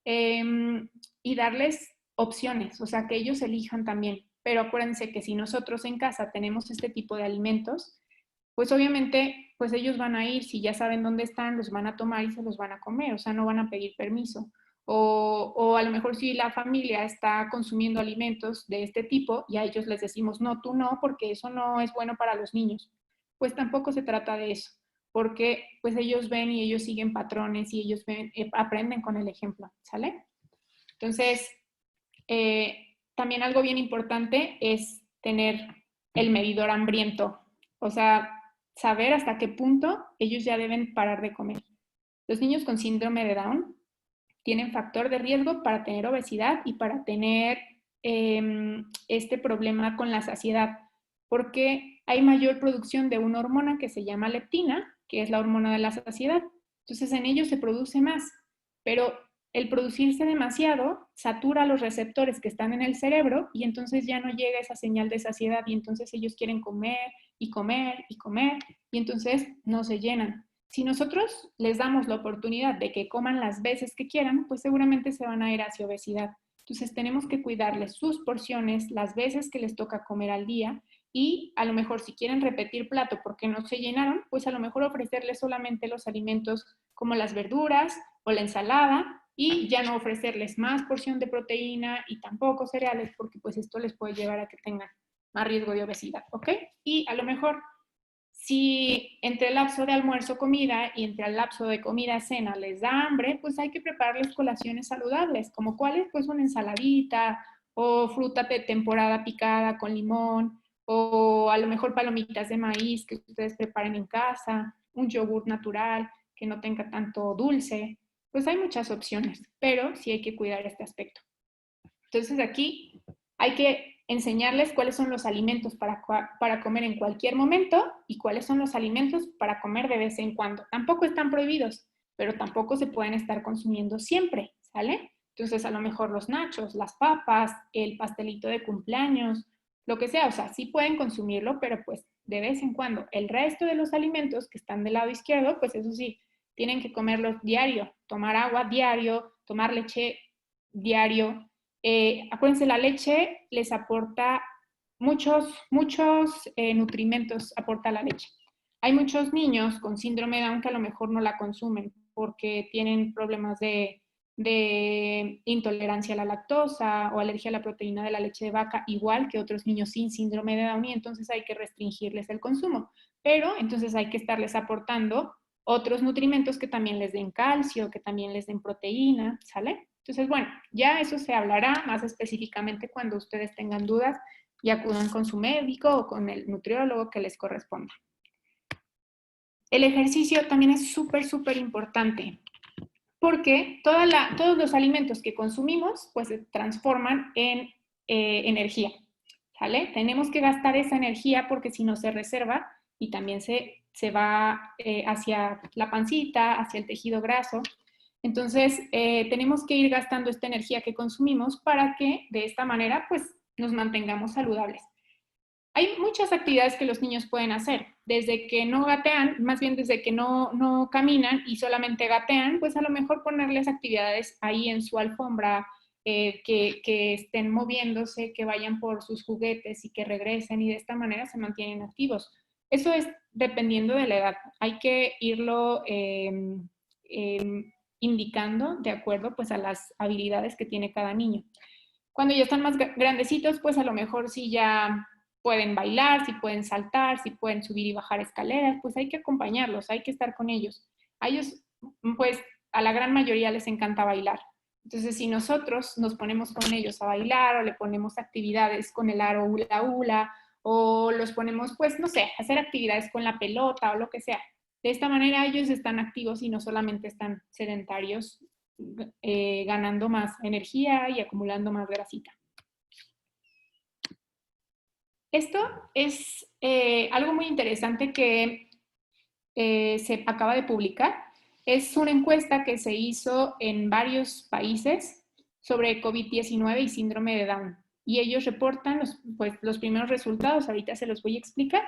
Y darles opciones, o sea, que ellos elijan también. Pero acuérdense que si nosotros en casa tenemos este tipo de alimentos, pues obviamente, pues ellos van a ir, si ya saben dónde están, los van a tomar y se los van a comer, o sea, no van a pedir permiso. O a lo mejor si la familia está consumiendo alimentos de este tipo y a ellos les decimos, no, tú no, porque eso no es bueno para los niños. Pues tampoco se trata de eso, porque pues ellos ven y ellos siguen patrones y ellos ven, aprenden con el ejemplo, ¿sale? Entonces, también algo bien importante es tener el medidor hambriento, o sea, saber hasta qué punto ellos ya deben parar de comer. Los niños con síndrome de Down tienen factor de riesgo para tener obesidad y para tener este problema con la saciedad, porque hay mayor producción de una hormona que se llama leptina, que es la hormona de la saciedad. Entonces en ellos se produce más, pero el producirse demasiado satura los receptores que están en el cerebro y entonces ya no llega esa señal de saciedad y entonces ellos quieren comer y comer y comer y entonces no se llenan. Si nosotros les damos la oportunidad de que coman las veces que quieran, pues seguramente se van a ir hacia obesidad. Entonces tenemos que cuidarles sus porciones, las veces que les toca comer al día y a lo mejor si quieren repetir plato porque no se llenaron, pues a lo mejor ofrecerles solamente los alimentos como las verduras o la ensalada y ya no ofrecerles más porción de proteína y tampoco cereales porque pues esto les puede llevar a que tengan más riesgo de obesidad, ¿ok? Y a lo mejor si entre el lapso de almuerzo comida y entre el lapso de comida cena les da hambre, pues hay que prepararles colaciones saludables, como cuáles, pues una ensaladita o fruta de temporada picada con limón o a lo mejor palomitas de maíz que ustedes preparen en casa, un yogur natural que no tenga tanto dulce. Pues hay muchas opciones, pero sí hay que cuidar este aspecto. Entonces aquí hay que enseñarles cuáles son los alimentos para comer en cualquier momento y cuáles son los alimentos para comer de vez en cuando. Tampoco están prohibidos, pero tampoco se pueden estar consumiendo siempre, ¿sale? Entonces a lo mejor los nachos, las papas, el pastelito de cumpleaños, lo que sea, o sea, sí pueden consumirlo, pero pues de vez en cuando. El resto de los alimentos que están del lado izquierdo, pues eso sí, tienen que comerlos diario, tomar agua diario, tomar leche diario. Acuérdense, la leche les aporta muchos nutrimentos, aporta la leche. Hay muchos niños con síndrome de Down que a lo mejor no la consumen porque tienen problemas de intolerancia a la lactosa o alergia a la proteína de la leche de vaca, igual que otros niños sin síndrome de Down, y entonces hay que restringirles el consumo. Pero entonces hay que estarles aportando otros nutrimentos que también les den calcio, que también les den proteína, ¿sale? Entonces, bueno, ya eso se hablará más específicamente cuando ustedes tengan dudas y acudan con su médico o con el nutriólogo que les corresponda. El ejercicio también es súper importante porque todos los alimentos que consumimos pues se transforman en energía, ¿sale? Tenemos que gastar esa energía porque si no se reserva y también se va hacia la pancita, hacia el tejido graso. Entonces, tenemos que ir gastando esta energía que consumimos para que de esta manera pues nos mantengamos saludables. Hay muchas actividades que los niños pueden hacer, desde que no gatean, más bien desde que no caminan y solamente gatean, pues a lo mejor ponerles actividades ahí en su alfombra, que estén moviéndose, que vayan por sus juguetes y que regresen y de esta manera se mantienen activos. Eso es dependiendo de la edad. Hay que irlo indicando de acuerdo pues a las habilidades que tiene cada niño. Cuando ya están más grandecitos, pues a lo mejor sí ya pueden bailar, si pueden saltar, si pueden subir y bajar escaleras, pues hay que acompañarlos, hay que estar con ellos. A ellos, pues a la gran mayoría les encanta bailar. Entonces, si nosotros nos ponemos con ellos a bailar o le ponemos actividades con el aro hula hula o los ponemos, pues, no sé, a hacer actividades con la pelota o lo que sea. De esta manera ellos están activos y no solamente están sedentarios, ganando más energía y acumulando más grasita. Esto es algo muy interesante que se acaba de publicar. Es una encuesta que se hizo en varios países sobre COVID-19 y síndrome de Down. Y ellos reportan los primeros resultados, ahorita se los voy a explicar.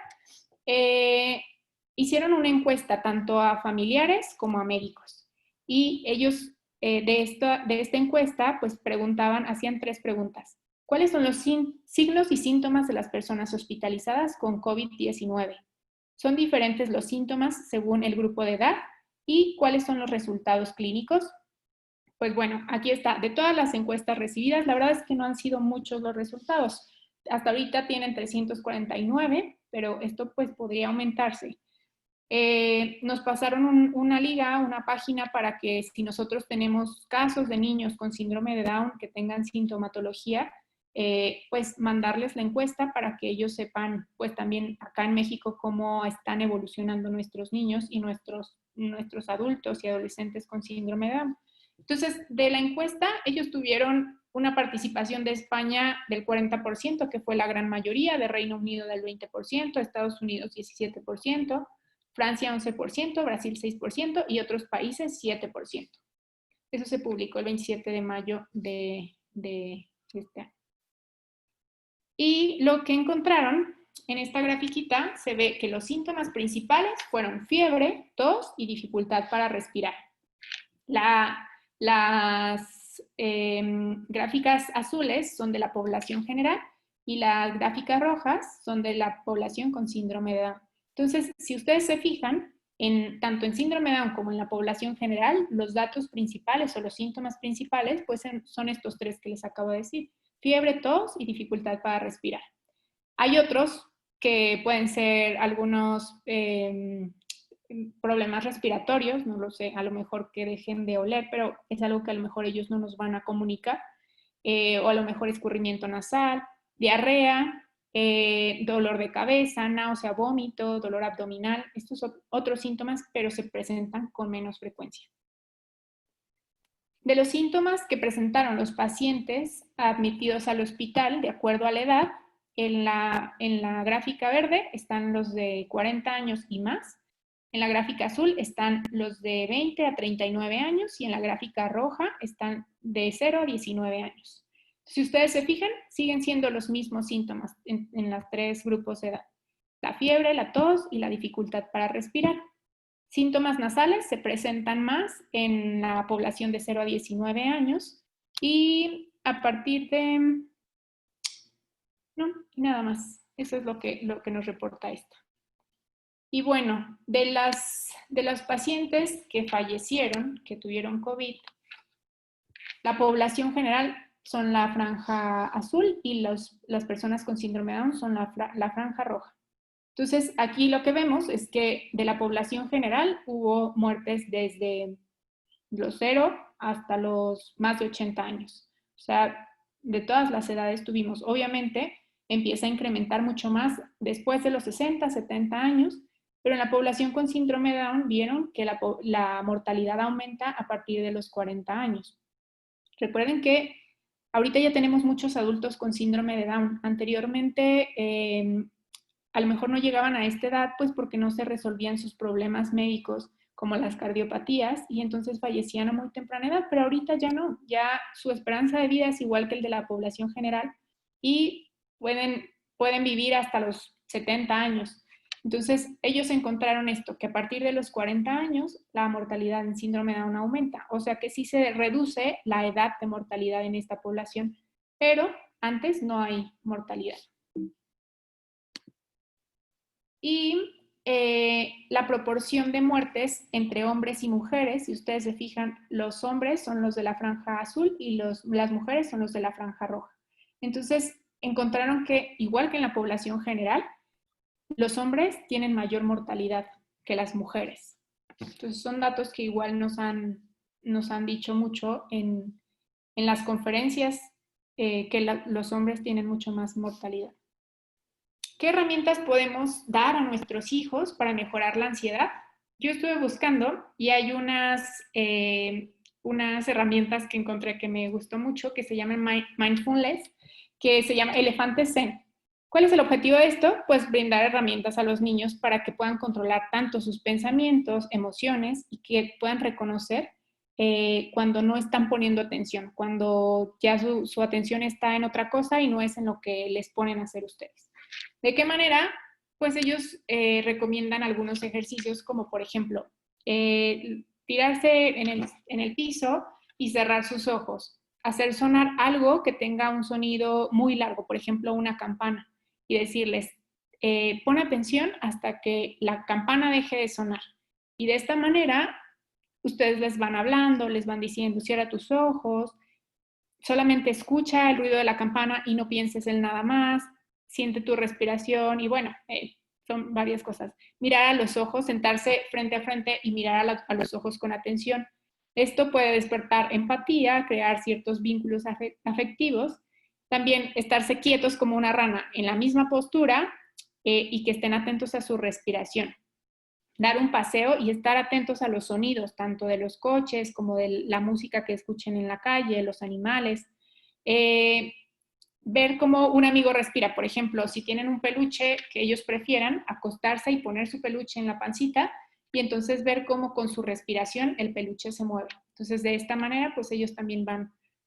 Hicieron una encuesta tanto a familiares como a médicos. Y ellos de esta encuesta pues preguntaban, hacían 3 preguntas. ¿Cuáles son los signos y síntomas de las personas hospitalizadas con COVID-19? ¿Son diferentes los síntomas según el grupo de edad? ¿Y cuáles son los resultados clínicos? Pues bueno, aquí está. De todas las encuestas recibidas, la verdad es que no han sido muchos los resultados. Hasta ahorita tienen 349, pero esto pues podría aumentarse. Nos pasaron una liga, una página para que si nosotros tenemos casos de niños con síndrome de Down que tengan sintomatología, pues mandarles la encuesta para que ellos sepan, pues también acá en México, cómo están evolucionando nuestros niños y nuestros adultos y adolescentes con síndrome de Down. Entonces, de la encuesta, ellos tuvieron una participación de España del 40%, que fue la gran mayoría, de Reino Unido del 20%, Estados Unidos 17%, Francia 11%, Brasil 6% y otros países 7%. Eso se publicó el 27 de mayo de este año. Y lo que encontraron en esta grafiquita se ve que los síntomas principales fueron fiebre, tos y dificultad para respirar. Las gráficas azules son de la población general y las gráficas rojas son de la población con síndrome de Down. Entonces, si ustedes se fijan, tanto en síndrome de Down como en la población general, los datos principales o los síntomas principales pues son estos tres que les acabo de decir: fiebre, tos y dificultad para respirar. Hay otros que pueden ser algunos problemas respiratorios, no lo sé, a lo mejor que dejen de oler, pero es algo que a lo mejor ellos no nos van a comunicar, o a lo mejor escurrimiento nasal, diarrea, dolor de cabeza, náusea, vómito, dolor abdominal. Estos son otros síntomas, pero se presentan con menos frecuencia. De los síntomas que presentaron los pacientes admitidos al hospital, de acuerdo a la edad, en la gráfica verde están los de 40 años y más, en la gráfica azul están los de 20 a 39 años y en la gráfica roja están de 0 a 19 años. Si ustedes se fijan, siguen siendo los mismos síntomas en los tres grupos de edad: la fiebre, la tos y la dificultad para respirar. Síntomas nasales se presentan más en la población de 0 a 19 años y a partir de... No, nada más. Eso es lo que nos reporta esto. Y bueno, de los pacientes que fallecieron, que tuvieron COVID, la población general son la franja azul y las personas con síndrome de Down son la franja roja. Entonces, aquí lo que vemos es que de la población general hubo muertes desde los 0 hasta los más de 80 años. O sea, de todas las edades tuvimos. Obviamente, empieza a incrementar mucho más después de los 60, 70 años, pero en la población con síndrome de Down vieron que la mortalidad aumenta a partir de los 40 años. Recuerden que ahorita ya tenemos muchos adultos con síndrome de Down. Anteriormente, a lo mejor no llegaban a esta edad pues porque no se resolvían sus problemas médicos como las cardiopatías y entonces fallecían a muy temprana edad, pero ahorita ya no, ya su esperanza de vida es igual que el de la población general y pueden vivir hasta los 70 años. Entonces ellos encontraron esto, que a partir de los 40 años la mortalidad en síndrome de Down aumenta, o sea que sí se reduce la edad de mortalidad en esta población, pero antes no hay mortalidad. Y la proporción de muertes entre hombres y mujeres, si ustedes se fijan, los hombres son los de la franja azul y las mujeres son los de la franja roja. Entonces, encontraron que, igual que en la población general, los hombres tienen mayor mortalidad que las mujeres. Entonces, son datos que igual nos han dicho mucho en las conferencias, que los hombres tienen mucho más mortalidad. ¿Qué herramientas podemos dar a nuestros hijos para mejorar la ansiedad? Yo estuve buscando y hay unas herramientas que encontré que me gustó mucho, que se llaman Mindfulness, que se llama Elefante Zen. ¿Cuál es el objetivo de esto? Pues brindar herramientas a los niños para que puedan controlar tanto sus pensamientos, emociones y que puedan reconocer cuando no están poniendo atención, cuando ya su atención está en otra cosa y no es en lo que les ponen a hacer ustedes. ¿De qué manera? Pues ellos recomiendan algunos ejercicios como, por ejemplo, tirarse en el piso y cerrar sus ojos, hacer sonar algo que tenga un sonido muy largo, por ejemplo, una campana, y decirles, pon atención hasta que la campana deje de sonar. Y de esta manera, ustedes les van hablando, les van diciendo, cierra tus ojos, solamente escucha el ruido de la campana y no pienses en nada más, siente tu respiración y bueno, son varias cosas. Mirar a los ojos, sentarse frente a frente y mirar a los ojos con atención. Esto puede despertar empatía, crear ciertos vínculos afectivos. También estarse quietos como una rana en la misma postura y que estén atentos a su respiración. Dar un paseo y estar atentos a los sonidos, tanto de los coches como de la música que escuchen en la calle, los animales. Ver cómo un amigo respira. Por ejemplo, si tienen un peluche que ellos prefieran, acostarse y poner su peluche en la pancita y entonces ver cómo con su respiración el peluche se mueve. Entonces, de esta manera, pues ellos también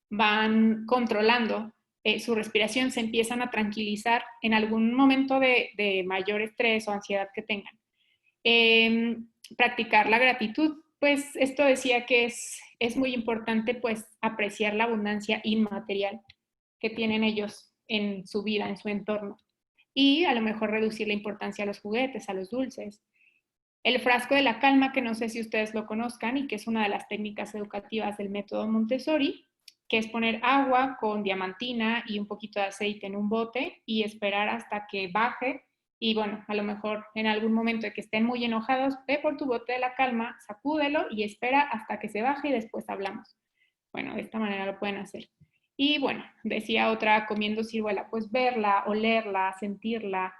van controlando su respiración, se empiezan a tranquilizar en algún momento de mayor estrés o ansiedad que tengan. Practicar la gratitud, pues esto decía que es muy importante pues apreciar la abundancia inmaterial que tienen ellos en su vida, en su entorno. Y a lo mejor reducir la importancia a los juguetes, a los dulces. El frasco de la calma, que no sé si ustedes lo conozcan y que es una de las técnicas educativas del método Montessori, que es poner agua con diamantina y un poquito de aceite en un bote y esperar hasta que baje. Y bueno, a lo mejor en algún momento de que estén muy enojados, ve por tu bote de la calma, sacúdelo y espera hasta que se baje y después hablamos. Bueno, de esta manera lo pueden hacer. Y bueno, decía otra, comiendo ciruela, pues verla, olerla, sentirla,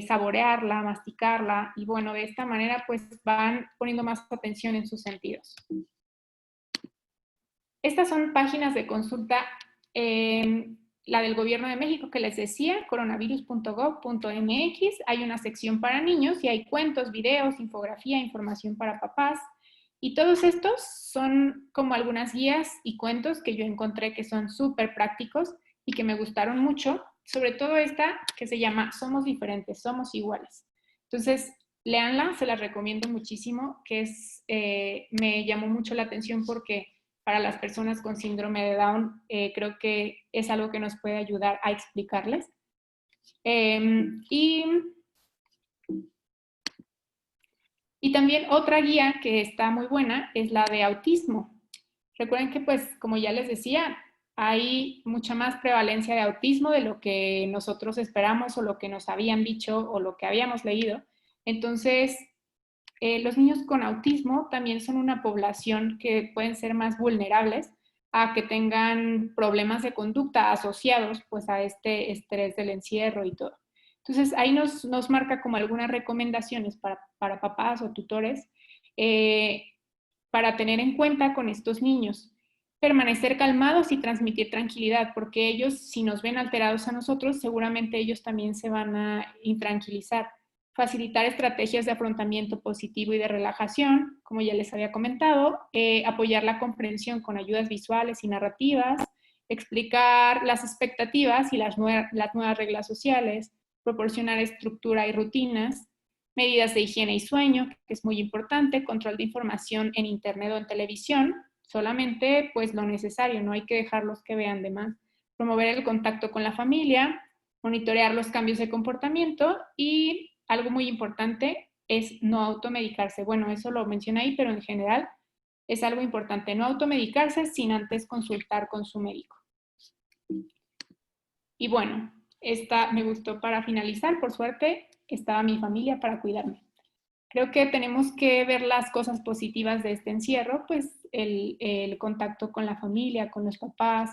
saborearla, masticarla, y bueno, de esta manera pues van poniendo más atención en sus sentidos. Estas son páginas de consulta, la del Gobierno de México que les decía, coronavirus.gov.mx, hay una sección para niños y hay cuentos, videos, infografía, información para papás, y todos estos son como algunas guías y cuentos que yo encontré que son súper prácticos y que me gustaron mucho, sobre todo esta que se llama Somos diferentes, somos iguales. Entonces, léanla, se las recomiendo muchísimo, que me llamó mucho la atención porque para las personas con síndrome de Down creo que es algo que nos puede ayudar a explicarles. Y también otra guía que está muy buena es la de autismo. Recuerden que, pues, como ya les decía, hay mucha más prevalencia de autismo de lo que nosotros esperamos o lo que nos habían dicho o lo que habíamos leído. Entonces, los niños con autismo también son una población que pueden ser más vulnerables a que tengan problemas de conducta asociados pues a este estrés del encierro y todo. Entonces ahí nos marca como algunas recomendaciones para papás o tutores para tener en cuenta con estos niños. Permanecer calmados y transmitir tranquilidad, porque ellos, si nos ven alterados a nosotros, seguramente ellos también se van a intranquilizar. Facilitar estrategias de afrontamiento positivo y de relajación, como ya les había comentado, apoyar la comprensión con ayudas visuales y narrativas, explicar las expectativas y las nuevas reglas sociales, proporcionar estructura y rutinas, medidas de higiene y sueño, que es muy importante, control de información en internet o en televisión, solamente pues lo necesario, no hay que dejarlos que vean de más, promover el contacto con la familia, monitorear los cambios de comportamiento y algo muy importante es no automedicarse. Bueno, eso lo mencioné ahí, pero en general es algo importante, no automedicarse sin antes consultar con su médico. Y bueno, esta me gustó para finalizar, por suerte estaba mi familia para cuidarme. Creo que tenemos que ver las cosas positivas de este encierro, pues el contacto con la familia, con los papás,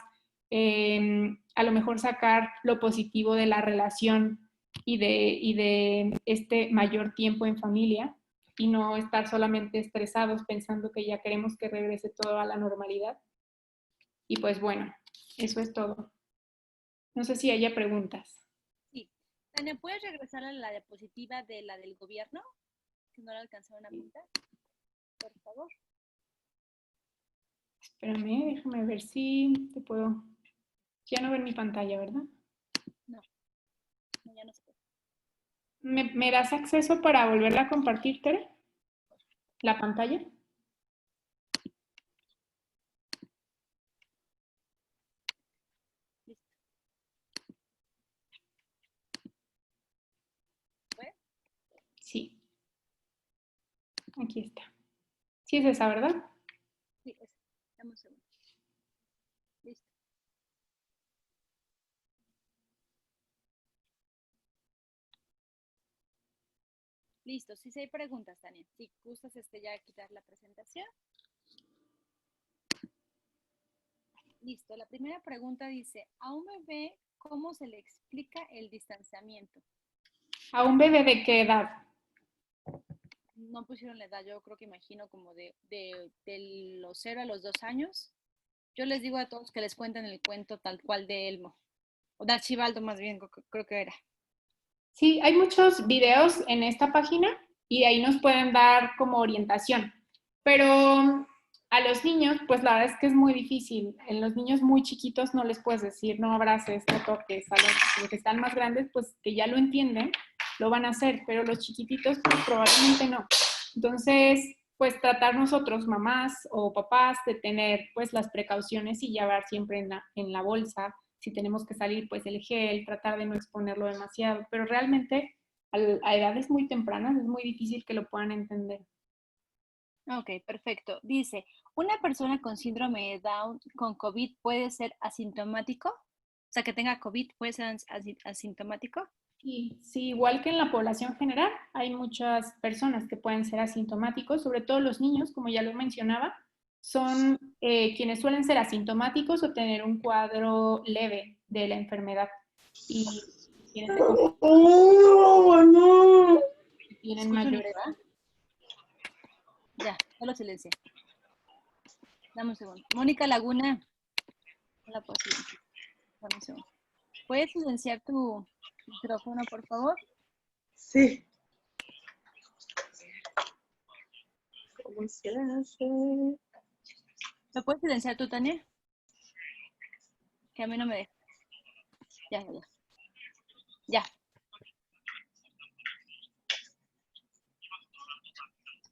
a lo mejor sacar lo positivo de la relación y de este mayor tiempo en familia y no estar solamente estresados pensando que ya queremos que regrese todo a la normalidad. Y pues bueno, eso es todo. No sé si haya preguntas. Sí. Tania, ¿puedes regresar a la diapositiva de la del gobierno? Que no la alcanzaron a apuntar, por favor. Espérame, déjame ver si te puedo... Ya no ven mi pantalla, ¿verdad? No, ya no se puede. ¿Me das acceso para volverla a compartir, Tere? ¿La pantalla? Listo. ¿Fue? Sí. Aquí está. Sí es esa, ¿verdad? Sí, esa. Dame un segundo. Listo. Listo, si hay preguntas, Tania. Si gustas ya quitar la presentación. Listo, la primera pregunta dice, ¿a un bebé cómo se le explica el distanciamiento? ¿A un bebé de qué edad? No pusieron la edad, yo creo que imagino como de los 0 a los 2 años. Yo les digo a todos que les cuenten el cuento tal cual de Elmo. O de Archibaldo más bien, creo que era. Sí, hay muchos videos en esta página y ahí nos pueden dar como orientación. Pero A los niños, pues la verdad es que es muy difícil. En los niños muy chiquitos no les puedes decir, no abraces, no toques. A los que están más grandes, pues que ya lo entienden, lo van a hacer, pero los chiquititos, pues probablemente no. Entonces, pues tratar nosotros, mamás o papás, de tener pues las precauciones y llevar siempre en la bolsa. Si tenemos que salir, pues el gel, tratar de no exponerlo demasiado. Pero realmente a edades muy tempranas es muy difícil que lo puedan entender. Ok, perfecto. Dice, ¿una persona con síndrome de Down con COVID puede ser asintomático? O sea, que tenga COVID puede ser asintomático. Sí, sí, igual que en la población general, hay muchas personas que pueden ser asintomáticos, sobre todo los niños, como ya lo mencionaba, son quienes suelen ser asintomáticos o tener un cuadro leve de la enfermedad. Y quienes se tienen Escucho un mayor niño, edad. ¿verdad? Ya, solo silencio. Dame un segundo. Mónica Laguna, no la puedo silenciar. Dame un segundo. ¿Puedes silenciar tu micrófono, por favor? Sí. ¿Cómo se hace? ¿Lo puedes silenciar tú, Tania? Que a mí no me deja. Ya, ya, ya. Ya.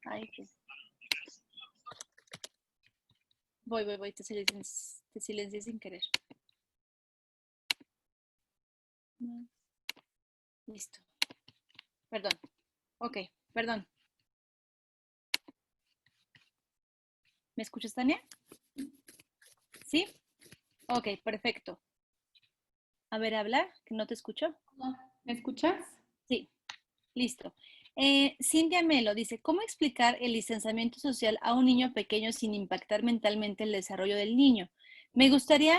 Ay, qué. Voy. Te silencié sin querer. No. Listo. Perdón. Ok, perdón. ¿Me escuchas, Tania? ¿Sí? Ok, perfecto. A ver, habla, que no te escucho. ¿Me escuchas? Sí, listo. Cintia Melo dice, ¿cómo explicar el distanciamiento social a un niño pequeño sin impactar mentalmente el desarrollo del niño? Me gustaría,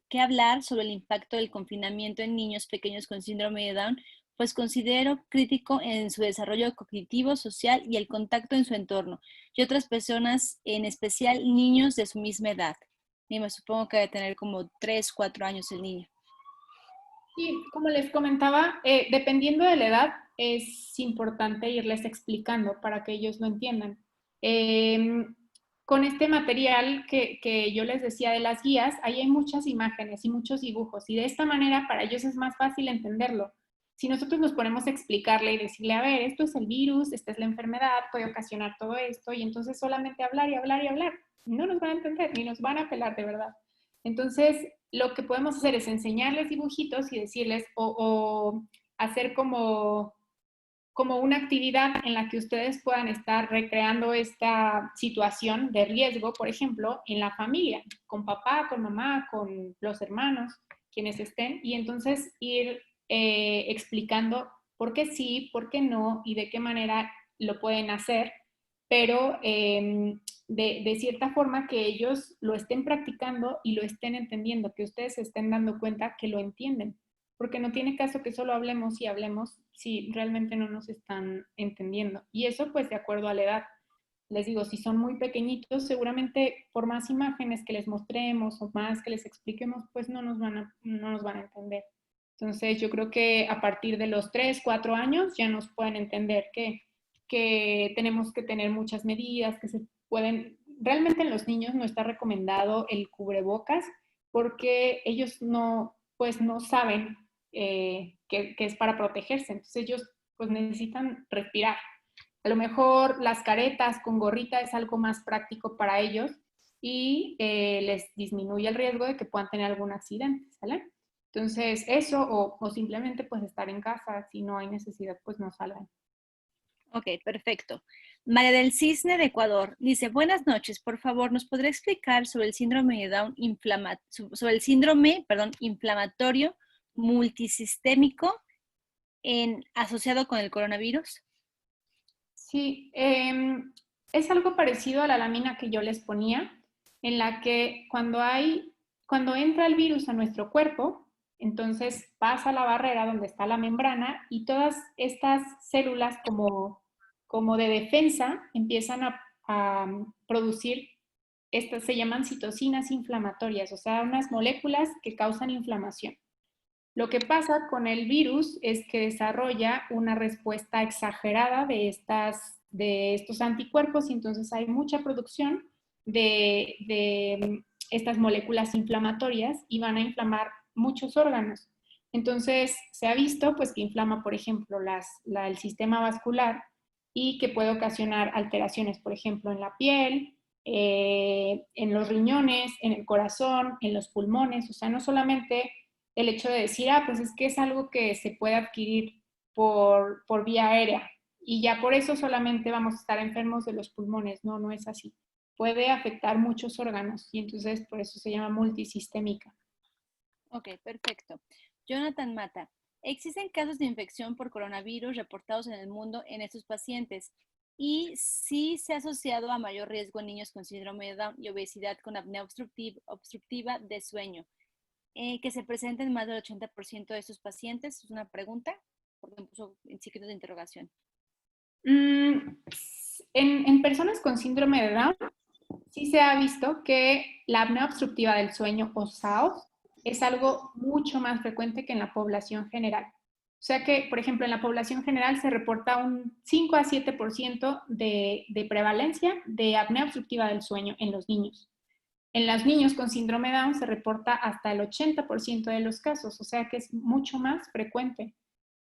que hablar sobre el impacto del confinamiento en niños pequeños con síndrome de Down, pues considero crítico en su desarrollo cognitivo, social y el contacto en su entorno, y otras personas, en especial niños de su misma edad. Y me supongo que debe tener como 3, 4 años el niño. Sí, como les comentaba, dependiendo de la edad, es importante irles explicando para que ellos lo entiendan. Eh, con este material que yo les decía de las guías, ahí hay muchas imágenes y muchos dibujos y de esta manera para ellos es más fácil entenderlo. Si nosotros nos ponemos a explicarle y decirle, a ver, esto es el virus, esta es la enfermedad, puede ocasionar todo esto, y entonces solamente hablar y hablar y hablar, no nos van a entender ni nos van a apelar de verdad. Entonces, lo que podemos hacer es enseñarles dibujitos y decirles, o hacer como una actividad en la que ustedes puedan estar recreando esta situación de riesgo, por ejemplo, en la familia, con papá, con mamá, con los hermanos, quienes estén, y entonces ir explicando por qué sí, por qué no y de qué manera lo pueden hacer, pero de cierta forma que ellos lo estén practicando y lo estén entendiendo, que ustedes se estén dando cuenta que lo entienden, porque no tiene caso que solo hablemos y hablemos si realmente no nos están entendiendo. Y eso pues de acuerdo a la edad. Les digo, si son muy pequeñitos, seguramente por más imágenes que les mostremos o más que les expliquemos, pues no nos van a entender. Entonces yo creo que a partir de los 3 4 años ya nos pueden entender que tenemos que tener muchas medidas, que se pueden, realmente en los niños no está recomendado el cubrebocas porque ellos no, pues no saben que es para protegerse, entonces ellos pues necesitan respirar. A lo mejor las caretas con gorrita es algo más práctico para ellos y les disminuye el riesgo de que puedan tener algún accidente, ¿sale? Entonces eso o simplemente pues estar en casa, si no hay necesidad pues no salgan. Ok, perfecto. María del Cisne de Ecuador dice, buenas noches, por favor, ¿nos podría explicar sobre el síndrome de Down sobre el síndrome, perdón, inflamatorio multisistémico asociado con el coronavirus? Sí, es algo parecido a la lámina que yo les ponía, en la que cuando entra el virus a nuestro cuerpo, entonces pasa la barrera donde está la membrana y todas estas células como de defensa empiezan a producir, estas se llaman citocinas inflamatorias, o sea, unas moléculas que causan inflamación. Lo que pasa con el virus es que desarrolla una respuesta exagerada de estas de estos anticuerpos y entonces hay mucha producción de estas moléculas inflamatorias y van a inflamar muchos órganos. Entonces, se ha visto pues, que inflama, por ejemplo, el sistema vascular y que puede ocasionar alteraciones, por ejemplo, en la piel, en los riñones, en el corazón, en los pulmones. O sea, no solamente el hecho de decir, pues es que es algo que se puede adquirir por vía aérea y ya por eso solamente vamos a estar enfermos de los pulmones. No, no es así. Puede afectar muchos órganos y entonces por eso se llama multisistémica. Ok, perfecto. Jonathan Mata. ¿Existen casos de infección por coronavirus reportados en el mundo en estos pacientes? Y si se ha asociado a mayor riesgo en niños con síndrome de Down y obesidad con apnea obstructiva de sueño. Que se presenten más del 80% de estos pacientes, es una pregunta, porque me puso en signos de interrogación. En personas con síndrome de Down, sí se ha visto que la apnea obstructiva del sueño o SAOS es algo mucho más frecuente que en la población general. O sea que, por ejemplo, en la población general se reporta un 5 a 7% de prevalencia de apnea obstructiva del sueño en los niños. En los niños con síndrome de Down se reporta hasta el 80% de los casos, o sea que es mucho más frecuente.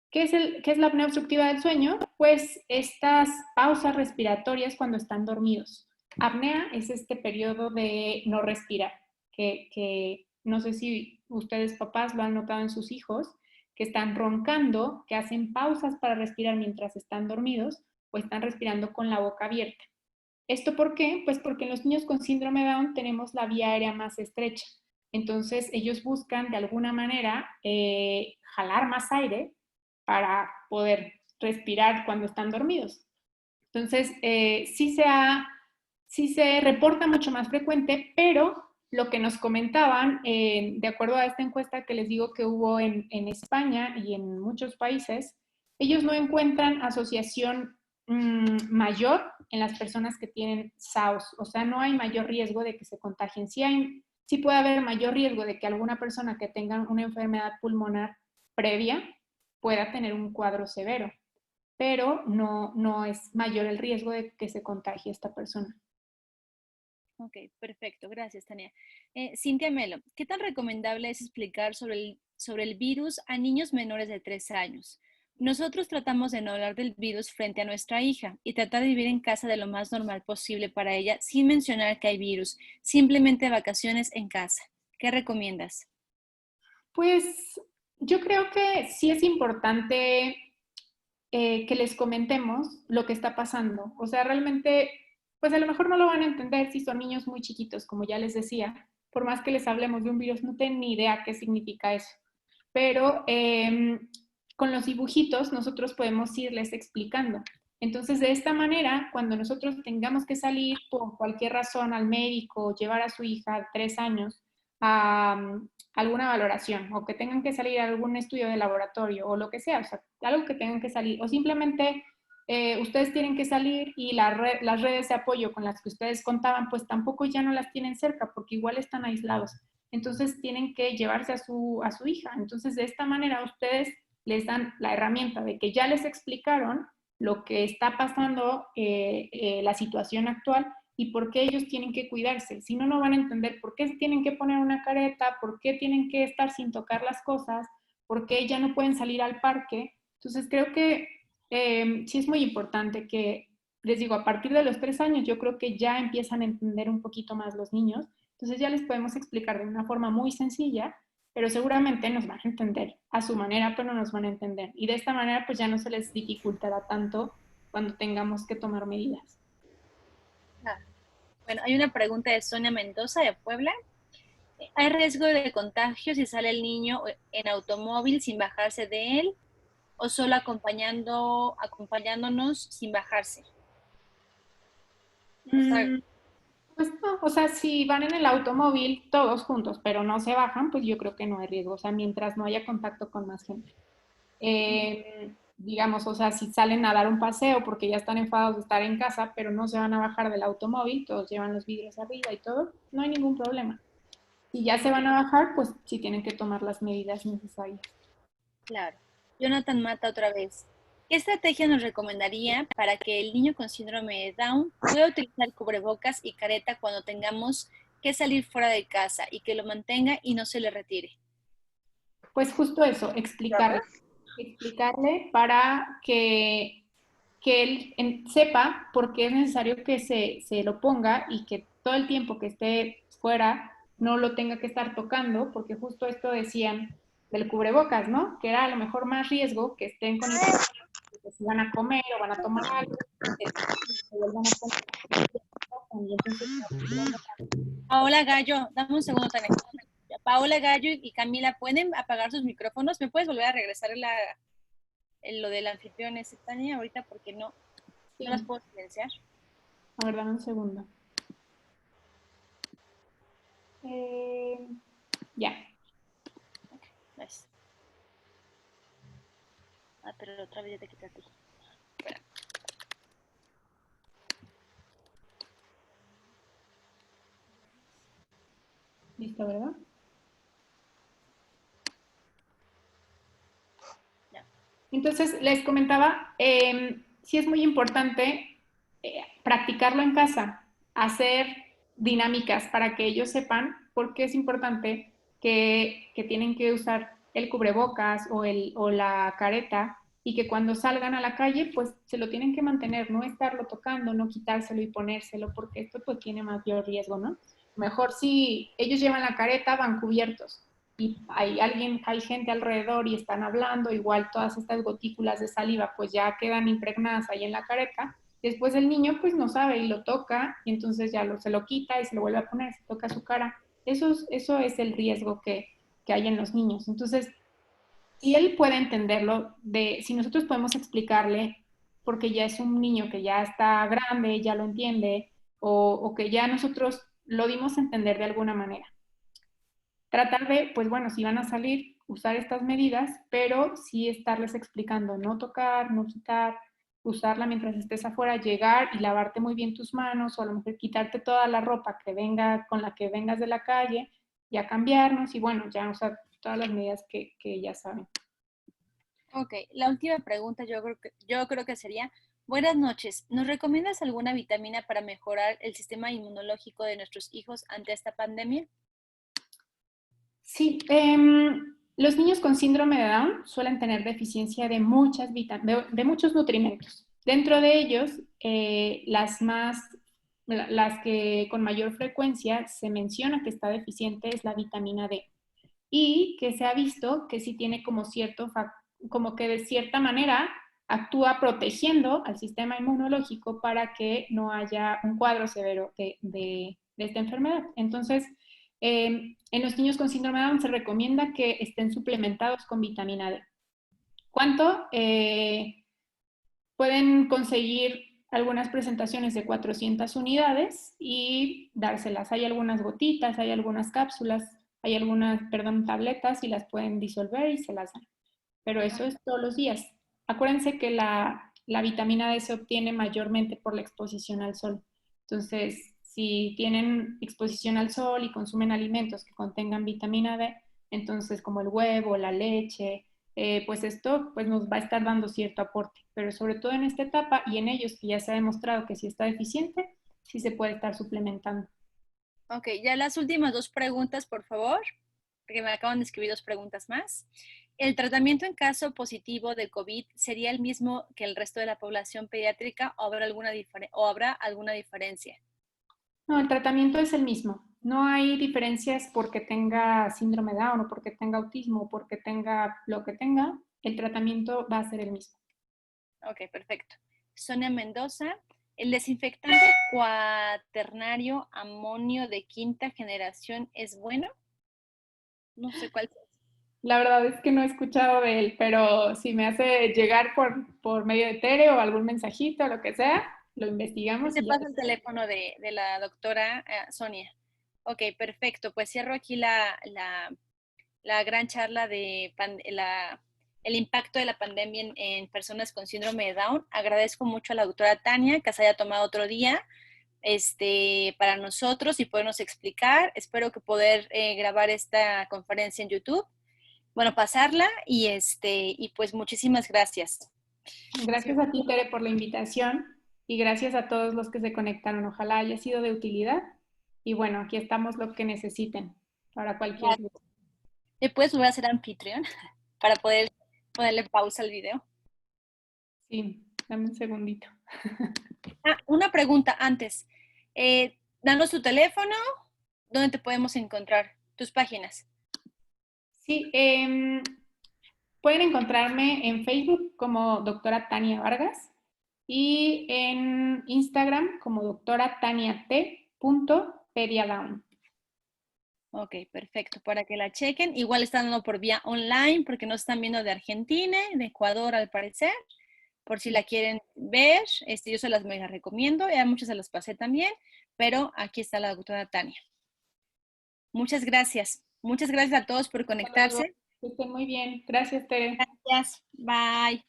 ¿Qué es la apnea obstructiva del sueño? Pues estas pausas respiratorias cuando están dormidos. Apnea es este periodo de no respirar, que no sé si ustedes papás lo han notado en sus hijos, que están roncando, que hacen pausas para respirar mientras están dormidos o están respirando con la boca abierta. ¿Esto por qué? Pues porque en los niños con síndrome de Down tenemos la vía aérea más estrecha. Entonces ellos buscan de alguna manera jalar más aire para poder respirar cuando están dormidos. Entonces, sí se reporta mucho más frecuente, pero lo que nos comentaban, de acuerdo a esta encuesta que les digo que hubo en España y en muchos países, ellos no encuentran asociación mayor en las personas que tienen SAOS, o sea, no hay mayor riesgo de que se contagien. Sí puede haber mayor riesgo de que alguna persona que tenga una enfermedad pulmonar previa pueda tener un cuadro severo, pero no es mayor el riesgo de que se contagie esta persona. Ok, perfecto. Gracias, Tania. Cintia Melo, ¿qué tan recomendable es explicar sobre el virus a niños menores de 3 años? Nosotros tratamos de no hablar del virus frente a nuestra hija y tratar de vivir en casa de lo más normal posible para ella sin mencionar que hay virus, simplemente vacaciones en casa. ¿Qué recomiendas? Pues yo creo que sí es importante que les comentemos lo que está pasando. O sea, realmente, pues a lo mejor no lo van a entender si son niños muy chiquitos, como ya les decía. Por más que les hablemos de un virus, no tienen ni idea qué significa eso. Pero con los dibujitos nosotros podemos irles explicando. Entonces, de esta manera, cuando nosotros tengamos que salir por cualquier razón al médico, llevar a su hija de 3 años a alguna valoración o que tengan que salir a algún estudio de laboratorio o lo que sea, o sea, algo que tengan que salir o simplemente ustedes tienen que salir y las redes de apoyo con las que ustedes contaban, pues tampoco ya no las tienen cerca porque igual están aislados. Entonces tienen que llevarse a su hija. Entonces de esta manera ustedes les dan la herramienta de que ya les explicaron lo que está pasando, la situación actual y por qué ellos tienen que cuidarse. Si no, no van a entender por qué tienen que poner una careta, por qué tienen que estar sin tocar las cosas, por qué ya no pueden salir al parque. Entonces creo que sí es muy importante que, les digo, a partir de los 3 años yo creo que ya empiezan a entender un poquito más los niños. Entonces ya les podemos explicar de una forma muy sencilla, pero seguramente nos van a entender a su manera, pero nos van a entender. Y de esta manera pues ya no se les dificultará tanto cuando tengamos que tomar medidas. Ah, bueno, hay una pregunta de Sonia Mendoza de Puebla. ¿Hay riesgo de contagio si sale el niño en automóvil sin bajarse de él o solo acompañándonos sin bajarse? O sea, Pues no, o sea, si van en el automóvil todos juntos, pero no se bajan, pues yo creo que no hay riesgo, o sea, mientras no haya contacto con más gente. Digamos, o sea, si salen a dar un paseo porque ya están enfadados de estar en casa, pero no se van a bajar del automóvil, todos llevan los vidrios arriba y todo, no hay ningún problema. Si ya se van a bajar, pues sí tienen que tomar las medidas necesarias. claro. Jonathan Mata otra vez. ¿Qué estrategia nos recomendaría para que el niño con síndrome de Down pueda utilizar cubrebocas y careta cuando tengamos que salir fuera de casa y que lo mantenga y no se le retire? Pues justo eso, explicarle para que él sepa por qué es necesario que se lo ponga y que todo el tiempo que esté fuera no lo tenga que estar tocando, porque justo esto decían del cubrebocas, ¿no? Que era a lo mejor más riesgo que estén con el que si van a comer o van a tomar algo, se vuelvan a poner y entonces Paola Gallo, dame un segundo, Tania. Paola Gallo y Camila, ¿pueden apagar sus micrófonos? ¿Me puedes volver a regresar lo del anfitrión ese, Tania, ahorita? Porque no sí. las puedo silenciar. A ver, dame un segundo. Ya. Nice. Pero otra vez ya te quité a ti. Espera. Listo, ¿verdad? Ya. Entonces, les comentaba, sí es muy importante practicarlo en casa, hacer dinámicas para que ellos sepan por qué es importante que tienen que usar el cubrebocas o la careta y que cuando salgan a la calle, pues se lo tienen que mantener, no estarlo tocando, no quitárselo y ponérselo, porque esto pues tiene mayor riesgo, ¿no? Mejor si ellos llevan la careta, van cubiertos y hay gente alrededor y están hablando, igual todas estas gotículas de saliva pues ya quedan impregnadas ahí en la careta. Después el niño pues no sabe y lo toca y entonces ya se lo quita y se lo vuelve a poner, se toca su cara. Eso es el riesgo que hay en los niños. Entonces, si él puede entenderlo, si nosotros podemos explicarle, porque ya es un niño que ya está grande, ya lo entiende, o que ya nosotros lo dimos a entender de alguna manera. Tratar de, pues bueno, si van a salir, usar estas medidas, pero sí estarles explicando, no tocar, no quitar, usarla mientras estés afuera, llegar y lavarte muy bien tus manos, o a lo mejor quitarte toda la ropa que venga, con la que vengas de la calle, ya cambiarnos y bueno, ya usar todas las medidas que ya saben. Ok, la última pregunta yo creo que sería, buenas noches, ¿nos recomiendas alguna vitamina para mejorar el sistema inmunológico de nuestros hijos ante esta pandemia? Sí, los niños con síndrome de Down suelen tener deficiencia de de muchos nutrimentos. Dentro de ellos, las que con mayor frecuencia se menciona que está deficiente es la vitamina D y que se ha visto que sí tiene como que de cierta manera actúa protegiendo al sistema inmunológico para que no haya un cuadro severo de esta enfermedad. Entonces, en los niños con síndrome de Down se recomienda que estén suplementados con vitamina D. ¿Cuánto? Pueden conseguir algunas presentaciones de 400 unidades y dárselas. Hay algunas gotitas, hay algunas cápsulas, hay algunas, perdón, tabletas y las pueden disolver y se las dan. Pero eso es todos los días. Acuérdense que la vitamina D se obtiene mayormente por la exposición al sol. Entonces, si tienen exposición al sol y consumen alimentos que contengan vitamina D, entonces como el huevo, la leche, pues esto pues nos va a estar dando cierto aporte. Pero sobre todo en esta etapa y en ellos que ya se ha demostrado que si está deficiente, sí se puede estar suplementando. Ok, ya las últimas dos preguntas, por favor, porque me acaban de escribir dos preguntas más. ¿El tratamiento en caso positivo de COVID sería el mismo que el resto de la población pediátrica o habrá alguna diferencia? No, el tratamiento es el mismo. No hay diferencias porque tenga síndrome de Down o porque tenga autismo o porque tenga lo que tenga. El tratamiento va a ser el mismo. Ok, perfecto. Sonia Mendoza, ¿el desinfectante cuaternario amonio de quinta generación es bueno? No sé cuál es. La verdad es que no he escuchado de él, pero si me hace llegar por medio de Tere o algún mensajito o lo que sea, lo investigamos Te y ya. paso el teléfono de la doctora Sonia. Ok, perfecto. Pues cierro aquí la gran charla de el impacto de la pandemia en personas con síndrome de Down. Agradezco mucho a la doctora Tania que se haya tomado otro día para nosotros y podernos explicar. Espero que poder grabar esta conferencia en YouTube. Bueno, pasarla y pues muchísimas gracias. Gracias a ti, Tere, por la invitación y gracias a todos los que se conectaron. Ojalá haya sido de utilidad. Y bueno, aquí estamos lo que necesiten para cualquier duda. Después voy a ser anfitrión para poder ponerle pausa al video. Sí, dame un segundito. Una pregunta antes. Danos tu teléfono, ¿dónde te podemos encontrar? Tus páginas. Sí, pueden encontrarme en Facebook como doctora Tania Vargas y en Instagram como doctora taniat.periadown. Ok, perfecto, para que la chequen. Igual están dando por vía online porque nos están viendo de Argentina, de Ecuador al parecer. Por si la quieren ver, yo se las recomiendo. Ya muchas se las pasé también, pero aquí está la doctora Tania. Muchas gracias. Muchas gracias a todos por conectarse. Que estén muy bien. Gracias, Tere. Gracias. Bye.